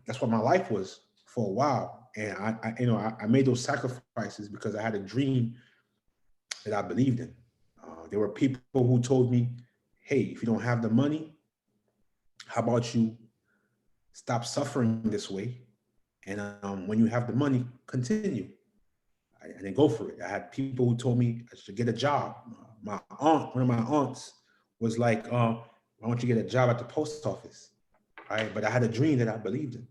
that's what my life was for a while. And I made those sacrifices because I had a dream that I believed in. There were people who told me, hey, if you don't have the money, how about you stop suffering this way? And when you have the money, continue. And then go for it. I had people who told me I should get a job. My aunt, one of my aunts, was like, "Why don't you get a job at the post office?" Right? But I had a dream that I believed in,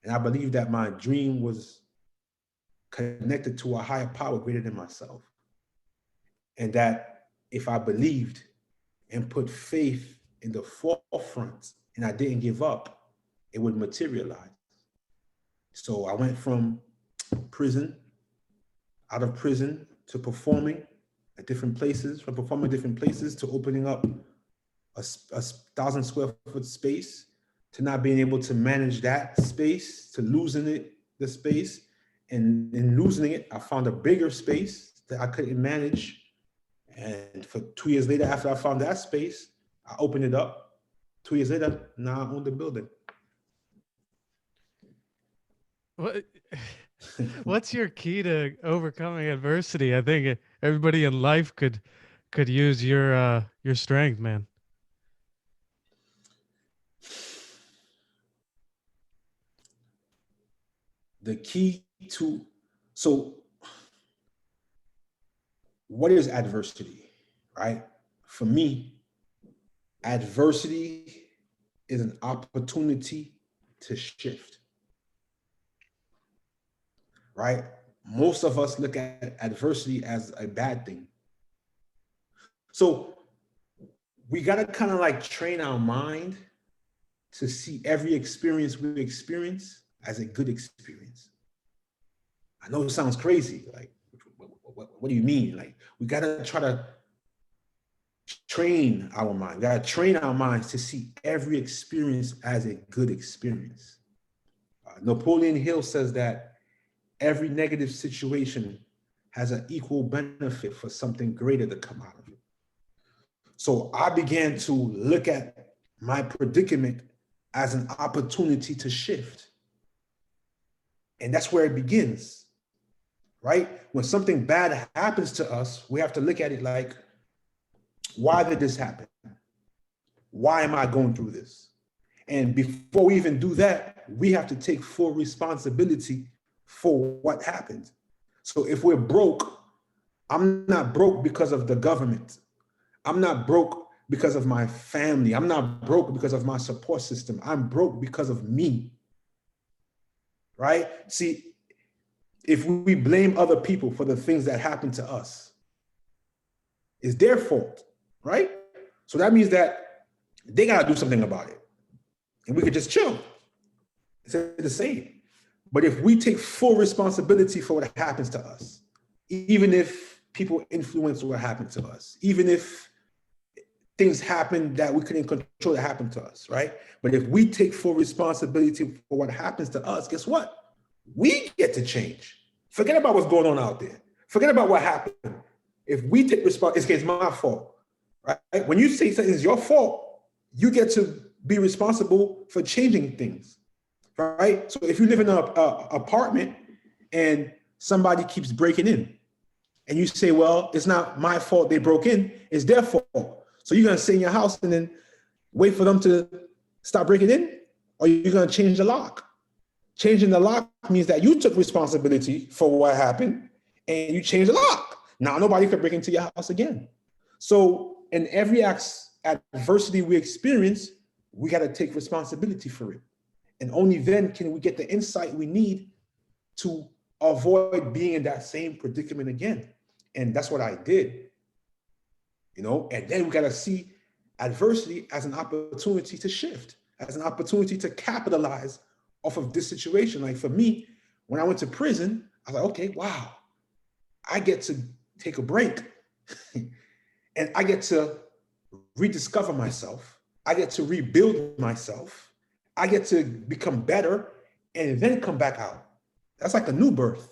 and I believed that my dream was connected to a higher power greater than myself, and that if I believed and put faith in the forefront, and I didn't give up, it would materialize. So I went from prison, out of prison, to performing at different places, from performing different places to opening up a 1,000 square foot space, to not being able to manage that space, to losing the space. And in losing it, I found a bigger space that I couldn't manage. And for 2 years later, after I found that space, I opened it up. 2 years later, now I own the building. What what's your key to overcoming adversity? I think everybody in life could use your strength, man. The key to, so what is adversity, right? For me, adversity is an opportunity to shift, right? Most of us look at adversity as a bad thing. So we got to kind of like train our mind to see every experience we experience as a good experience. I know it sounds crazy. Like, what do you mean? Like, we got to try to train our mind. We got to train our minds to see every experience as a good experience. Napoleon Hill says that every negative situation has an equal benefit for something greater to come out of it. So I began to look at my predicament as an opportunity to shift. And that's where it begins, right? When something bad happens to us, we have to look at it like, why did this happen? Why am I going through this? And before we even do that, we have to take full responsibility for what happened. So if we're broke, I'm not broke because of the government. I'm not broke because of my family. I'm not broke because of my support system. I'm broke because of me. Right? See, if we blame other people for the things that happen to us, it's their fault, right? So that means that they got to do something about it. And we could just chill. It's the same. But if we take full responsibility for what happens to us, even if people influence what happened to us, even if things happen that we couldn't control that happened to us, right? But if we take full responsibility for what happens to us, guess what? We get to change. Forget about what's going on out there. Forget about what happened. If we take responsibility, it's my fault, right? When you say something is your fault, you get to be responsible for changing things, right? So if you live in an apartment and somebody keeps breaking in, and you say, well, it's not my fault they broke in, it's their fault. So you're gonna stay in your house and then wait for them to stop breaking in? Or you're gonna change the lock? Changing the lock means that you took responsibility for what happened and you changed the lock. Now nobody could break into your house again. So in every adversity we experience, we gotta take responsibility for it. And only then can we get the insight we need to avoid being in that same predicament again. And that's what I did, and then we got to see adversity as an opportunity to shift, as an opportunity to capitalize off of this situation. Like for me, when I went to prison, I was like, okay, wow, I get to take a break and I get to rediscover myself. I get to rebuild myself. I get to become better and then come back out. That's like a new birth.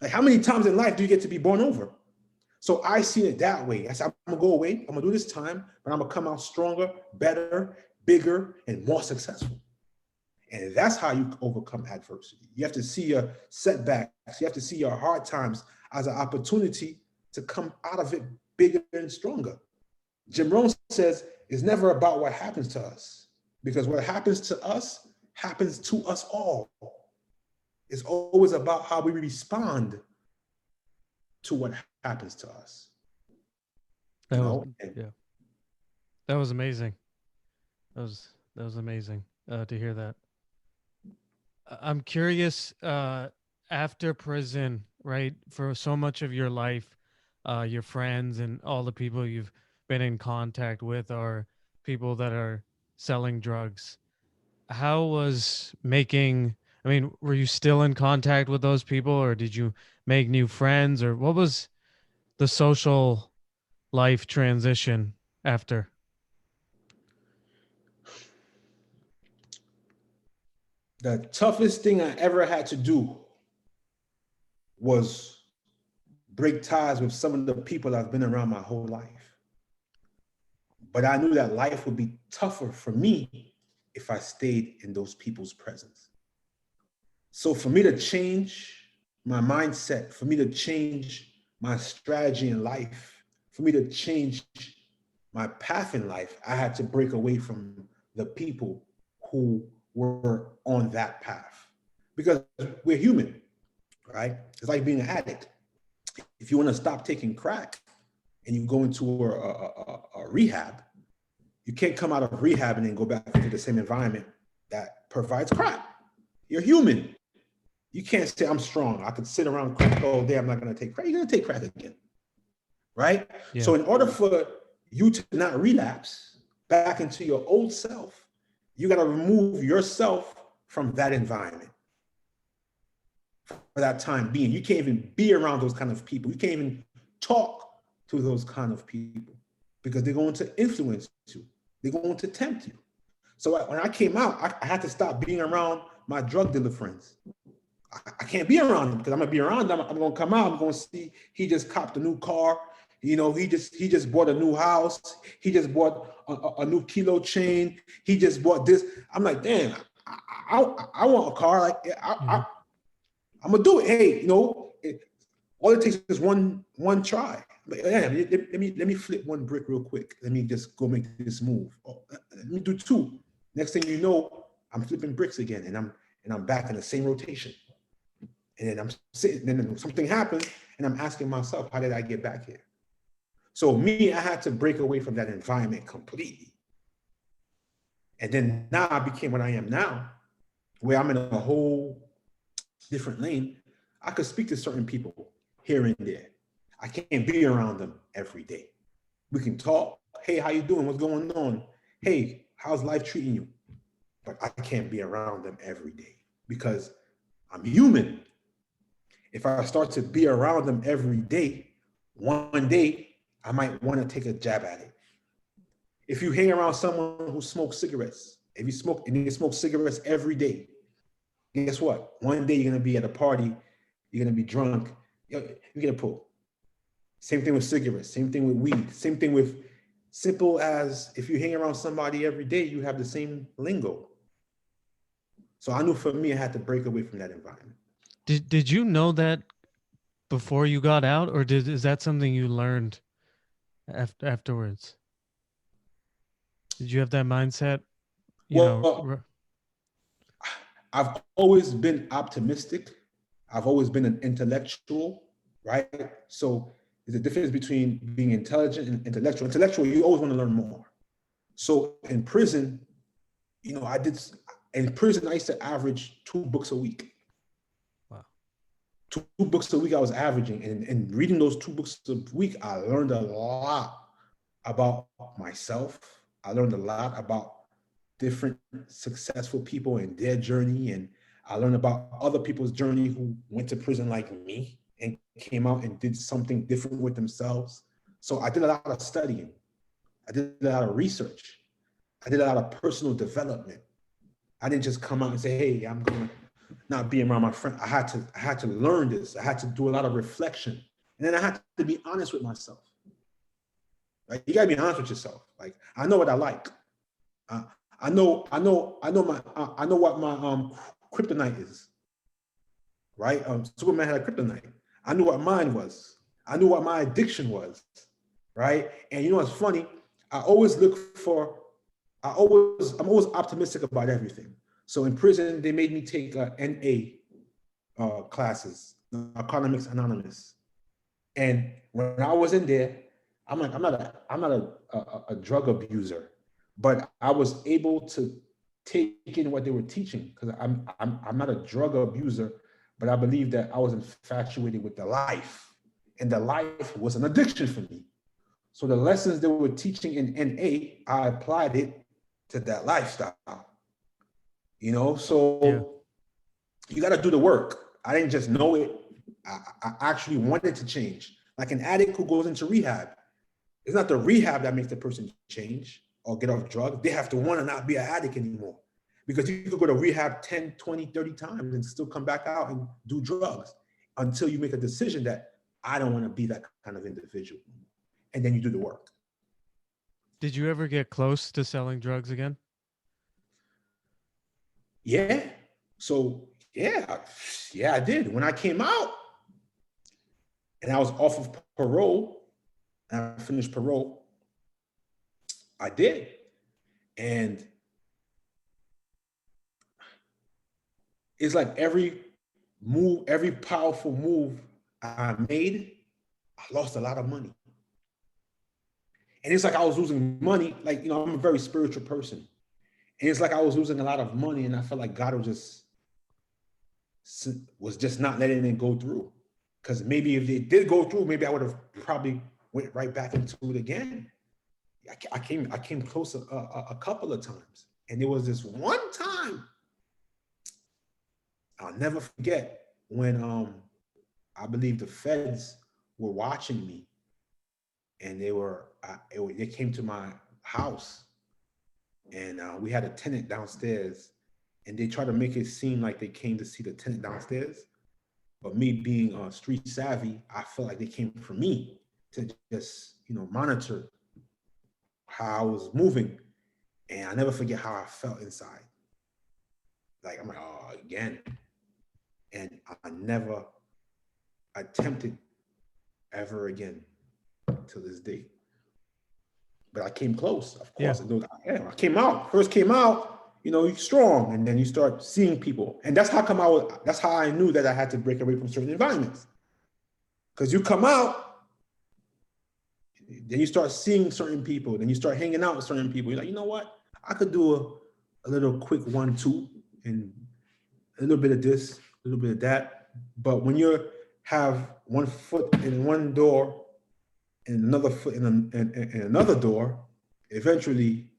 Like how many times in life do you get to be born over? So I see it that way. I said, I'm gonna go away, I'm gonna do this time, but I'm gonna come out stronger, better, bigger, and more successful. And that's how you overcome adversity. You have to see your setbacks, you have to see your hard times as an opportunity to come out of it bigger and stronger. Jim Rohn says it's never about what happens to us, because what happens to us happens to us all. It's always about how we respond to what happens to us. That was yeah. That was amazing. That was amazing to hear that. I'm curious. After prison, right? For so much of your life, your friends and all the people you've been in contact with are people that are selling drugs. How was making? I mean, were you still in contact with those people, or did you make new friends, or what was the social life transition after? The toughest thing I ever had to do was break ties with some of the people I've been around my whole life. But I knew that life would be tougher for me if I stayed in those people's presence. So for me to change my mindset, for me to change my strategy in life, for me to change my path in life, I had to break away from the people who were on that path. Because we're human, right? It's like being an addict. If you want to stop taking crack and you go into a rehab, you can't come out of rehab and then go back into the same environment that provides crack. You're human. You can't say, I'm strong, I could sit around crack all day, I'm not going to take crack. You're going to take crack again, right? Yeah. So in order for you to not relapse back into your old self, you got to remove yourself from that environment for that time being. You can't even be around those kind of people. You can't even talk to those kind of people because they're going to influence you. They're going to tempt you. So when I came out, I had to stop being around my drug dealer friends. I can't be around them because I'm gonna be around them. I'm gonna come out. I'm gonna see he just copped a new car. He just bought a new house. He just bought a new kilo chain. He just bought this. I'm like, damn, I want a car. Like I'm gonna do it. Hey, all it takes is one try. But damn, let me flip one brick real quick. Let me just go make this move. Oh, let me do two. Next thing you know, I'm flipping bricks again, and I'm back in the same rotation. And then I'm sitting, then something happens, and I'm asking myself, how did I get back here? So me, I had to break away from that environment completely. And then now I became what I am now, where I'm in a whole different lane. I could speak to certain people here and there. I can't be around them every day. We can talk. Hey, how you doing? What's going on? Hey, how's life treating you? But I can't be around them every day because I'm human. If I start to be around them every day, one day I might want to take a jab at it. If you hang around someone who smokes cigarettes, if you smoke and you smoke cigarettes every day, guess what? One day you're gonna be at a party, you're gonna be drunk, you're gonna pull. Same thing with cigarettes, same thing with weed, same thing with simple as if you hang around somebody every day, you have the same lingo. So I knew for me, I had to break away from that environment. Did you know that before you got out, or is that something you learned afterwards? Did you have that mindset? Well, I've always been optimistic. I've always been an intellectual, right? So there's a difference between being intelligent and intellectual. Intellectual, you always want to learn more. So in prison, in prison, I used to average 2 books a week. Wow. 2 books a week I was averaging. And reading those 2 books a week, I learned a lot about myself. I learned a lot about different successful people and their journey. And I learned about other people's journey who went to prison like me and came out and did something different with themselves. So I did a lot of studying. I did a lot of research. I did a lot of personal development. I didn't just come out and say, hey, I'm gonna not be around my friend. I had to learn this. I had to do a lot of reflection. And then I had to be honest with myself. Right? You gotta be honest with yourself. Like, I know what I like. I know what my kryptonite is. Right? Superman had a kryptonite. I knew what mine was. I knew what my addiction was. Right? And you know what's funny? I always look for, I'm always optimistic about everything. So in prison, they made me take NA classes, Narcotics Anonymous. And when I was in there, I'm like, I'm not a drug abuser, but I was able to take in what they were teaching because I'm not a drug abuser, but I believe that I was infatuated with the life, and the life was an addiction for me. So the lessons they were teaching in NA, I applied it to that lifestyle. Yeah. So you got to do the work. I didn't just know it. I actually wanted to change. Like an addict who goes into rehab, it's not the rehab that makes the person change or get off drugs. They have to want to not be an addict anymore. Because you could go to rehab 10, 20, 30 times and still come back out and do drugs until you make a decision that I don't want to be that kind of individual. And then you do the work. Did you ever get close to selling drugs again? Yeah. So yeah, I did. When I came out and I was off of parole, and I finished parole, I did. And it's like every powerful move I made, I lost a lot of money. And it's like I was losing money. Like, I'm a very spiritual person. And it's like I was losing a lot of money, and I felt like God was just not letting it go through. Because maybe if it did go through, maybe I would have probably went right back into it again. I came close a couple of times. And there was this one time I'll never forget when I believe the feds were watching me, and they came to my house, and we had a tenant downstairs, and they tried to make it seem like they came to see the tenant downstairs, but me being street savvy, I felt like they came for me to just monitor how I was moving, and I never forget how I felt inside. Like, I'm like, oh, again, and I never attempted ever again to this day. But I came close, of Yeah. course. I came out, first came out, you're strong, and then you start seeing people. And that's how I knew that I had to break away from certain environments. Because you come out, then you start seeing certain people, then you start hanging out with certain people. You're like, you know what? I could do a little quick 1-2 and a little bit of this, a little bit of that. But when you have one foot in one door and another foot in another door, eventually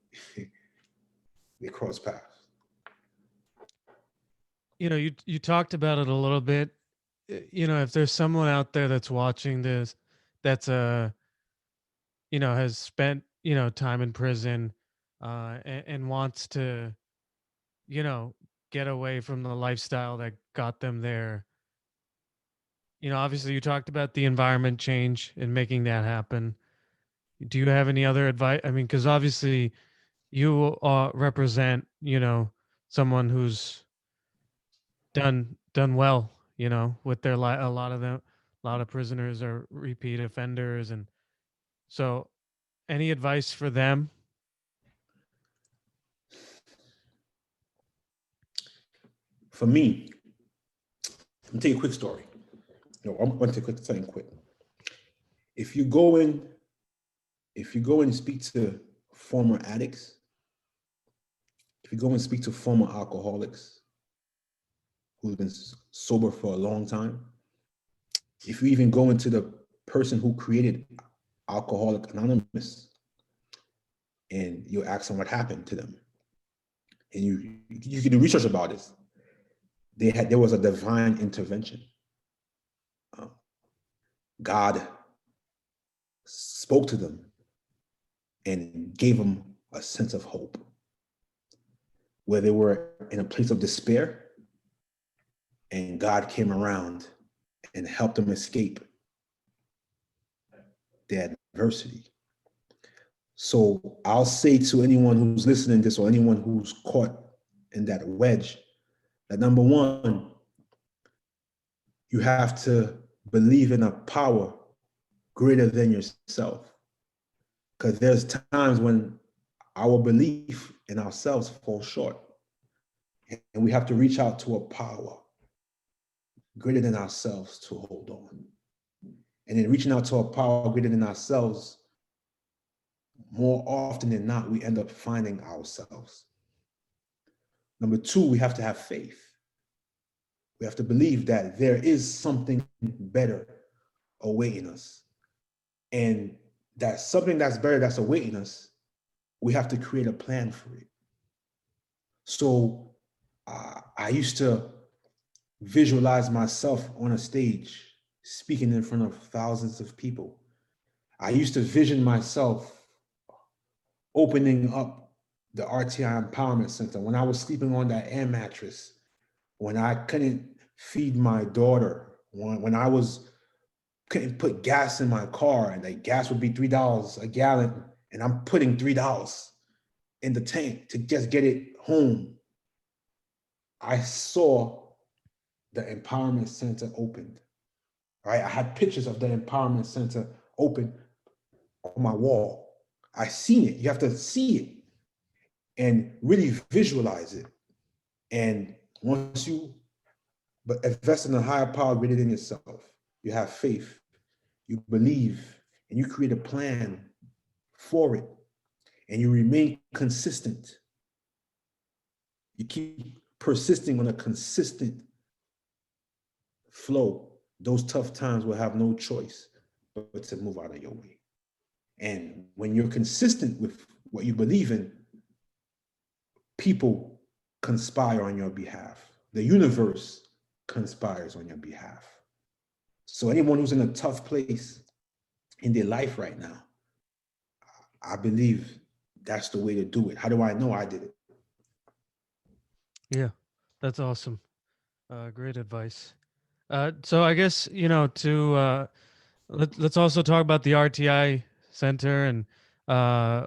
they cross paths. You talked about it a little bit. If there's someone out there that's watching this, that's has spent time in prison, and wants to you know get away from the lifestyle that got them there. Obviously you talked about the environment change and making that happen. Do you have any other advice? I mean, because obviously you represent someone who's done well, with their a lot of them, a lot of prisoners are repeat offenders, and so any advice for them? For me, let me tell you a quick story. No, I'm going to tell you quick. If you go in, if you go and speak to former addicts, if you go and speak to former alcoholics who've been sober for a long time, If you even go into the person who created Alcoholic Anonymous and you ask them what happened to them, and you can do research about this, there was a divine intervention. Uh, God spoke to them and gave them a sense of hope. Where they were in a place of despair, and God came around and helped them escape their adversity. So I'll say to anyone who's listening to this or anyone who's caught in that wedge, that number one, you have to believe in a power greater than yourself. Because there's times when our belief in ourselves falls short. And we have to reach out to a power greater than ourselves to hold on. And in reaching out to a power greater than ourselves, more often than not, we end up finding ourselves. Number two, we have to have faith. We have to believe that there is something better awaiting us. And that something that's better that's awaiting us, we have to create a plan for it. So I used to visualize myself on a stage speaking in front of thousands of people. I used to vision myself opening up the RTI Empowerment Center when I was sleeping on that air mattress, when I couldn't feed my daughter, when I couldn't put gas in my car, and the gas would be $3 a gallon, and I'm putting $3 in the tank to just get it home. I saw the Empowerment Center opened. Right? I had pictures of the Empowerment Center open on my wall. I seen it. You have to see it and really visualize it. And once you invest in a higher power greater than yourself, you have faith, you believe, and you create a plan for it, and you remain consistent. You keep persisting on a consistent flow. Those tough times will have no choice but to move out of your way. And when you're consistent with what you believe in, people conspire on your behalf. The universe conspires on your behalf. So anyone who's in a tough place in their life right now, I believe that's the way to do it. How do I know I did it? Yeah, that's awesome. Great advice. So I guess to let's also talk about the RTI Center and uh,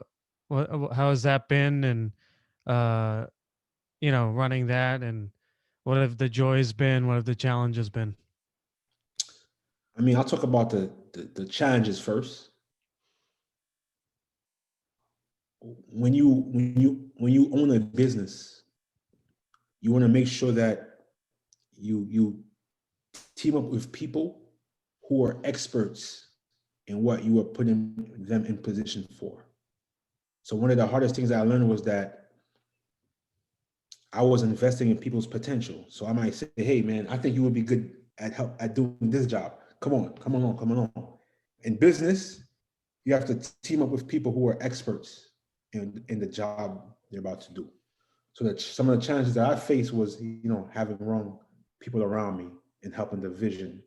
how has that been, and uh, running that, and what have the joys been, what have the challenges been? I mean, I'll talk about the challenges first. When you own a business, you want to make sure that you team up with people who are experts in what you are putting them in position for. So one of the hardest things I learned was that I was investing in people's potential. So I might say, "Hey, man, I think you would be good at doing this job. Come on." In business, you have to team up with people who are experts in the job they're about to do. So that some of the challenges that I faced was, having wrong people around me and helping the vision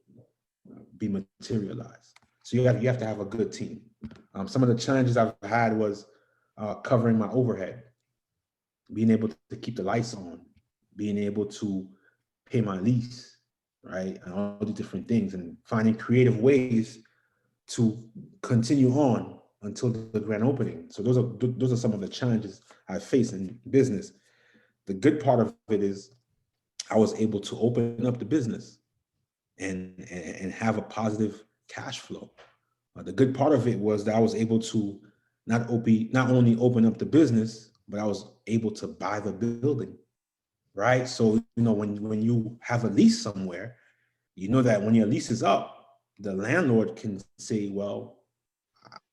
be materialized. So you have to have a good team. Some of the challenges I've had was covering my overhead, being able to keep the lights on, being able to pay my lease, right, and all the different things, and finding creative ways to continue on until the grand opening. So those are some of the challenges I face in business. The good part of it is I was able to open up the business and have a positive cash flow. The good part of it was that I was able to not only open up the business, but I was able to buy the building, right? So when you have a lease somewhere, you know that when your lease is up, the landlord can say, "Well,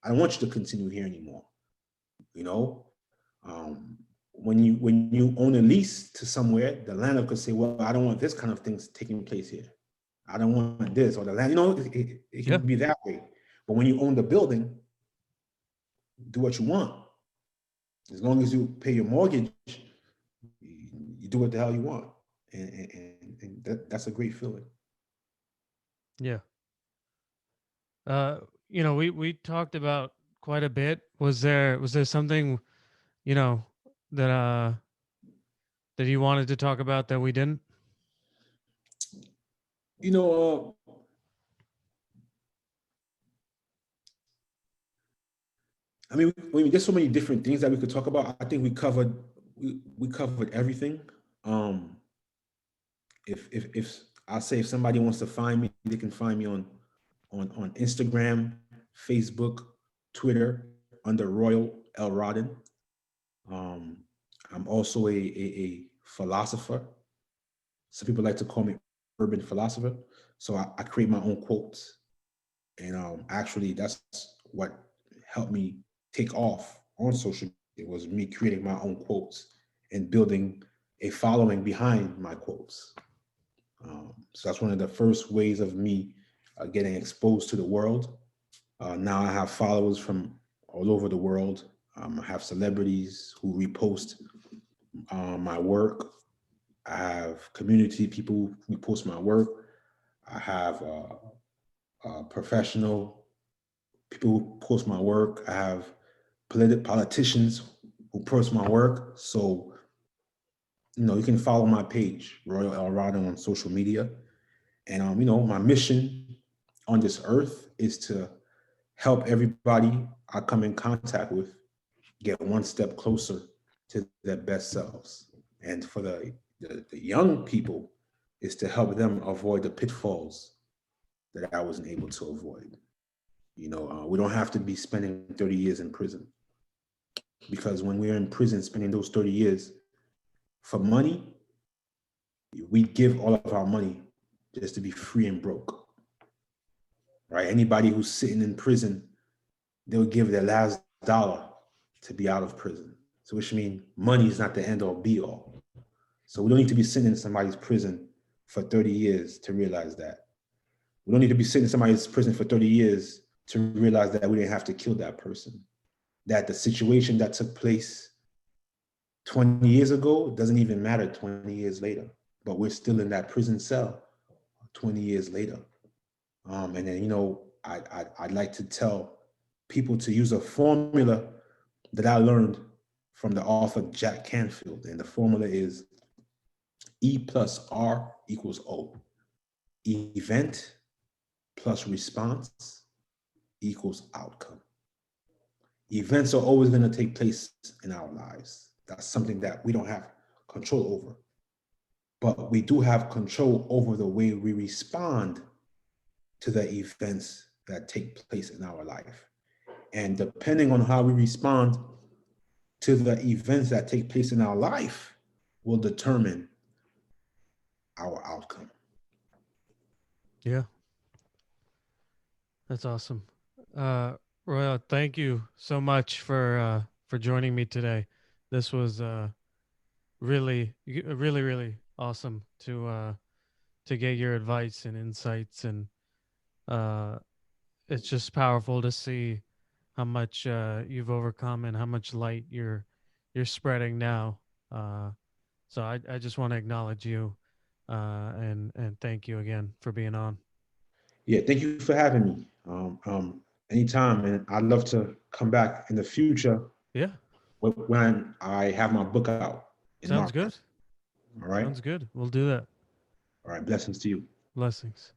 I don't want you to continue here anymore." You know, um, when you own a lease to somewhere, the landlord could say, "Well, I don't want this kind of things taking place here." I don't want this or the land. You know, it Yeah. can be that way. But when you own the building, do what you want. As long as you pay your mortgage, you do what the hell you want, and that's a great feeling. Yeah. Uh, we talked about quite a bit. Was there something, you know, that that you wanted to talk about that we didn't? You know, there's so many different things that we could talk about. I think we covered everything. Um, if I say if somebody wants to find me, they can find me on Instagram, Facebook, Twitter under Royal L Rodden. Um, I'm also a philosopher. Some people like to call me urban philosopher. So I create my own quotes, and actually that's what helped me take off on social media was me creating my own quotes and building a following behind my quotes. So that's one of the first ways of me getting exposed to the world. Now I have followers from all over the world. I have celebrities who repost my work. I have community people who post my work. I have professional people who post my work. I have politicians who post my work. So, you can follow my page, Royal El Rado, on social media. And, my mission on this earth is to help everybody I come in contact with get one step closer to their best selves. And for the young people is to help them avoid the pitfalls that I wasn't able to avoid. We don't have to be spending 30 years in prison, because when we're in prison spending those 30 years for money, we give all of our money just to be free and broke, right? Anybody who's sitting in prison, they'll give their last dollar to be out of prison. So which means money is not the end all be all. So we don't need to be sitting in somebody's prison for 30 years to realize that. We don't need to be sitting in somebody's prison for 30 years to realize that we didn't have to kill that person. That the situation that took place 20 years ago doesn't even matter 20 years later, but we're still in that prison cell 20 years later. And then, I'd like to tell people to use a formula that I learned from the author Jack Canfield. And the formula is E plus R equals O. Event plus response equals outcome. Events are always going to take place in our lives. That's something that we don't have control over. But we do have control over the way we respond to the events that take place in our life. And depending on how we respond to the events that take place in our life will determine our outcome. Yeah, that's awesome. Uh, Royal, thank you so much for joining me today. This was really awesome to get your advice and insights, and uh, it's just powerful to see how much you've overcome and how much light you're spreading now. Uh, so I just want to acknowledge you and thank you again for being on. Yeah, thank you for having me. Anytime, and I'd love to come back in the future Yeah, when I have my book out in sounds March. good. All right. Sounds good. We'll do that. All right. Blessings to you. Blessings.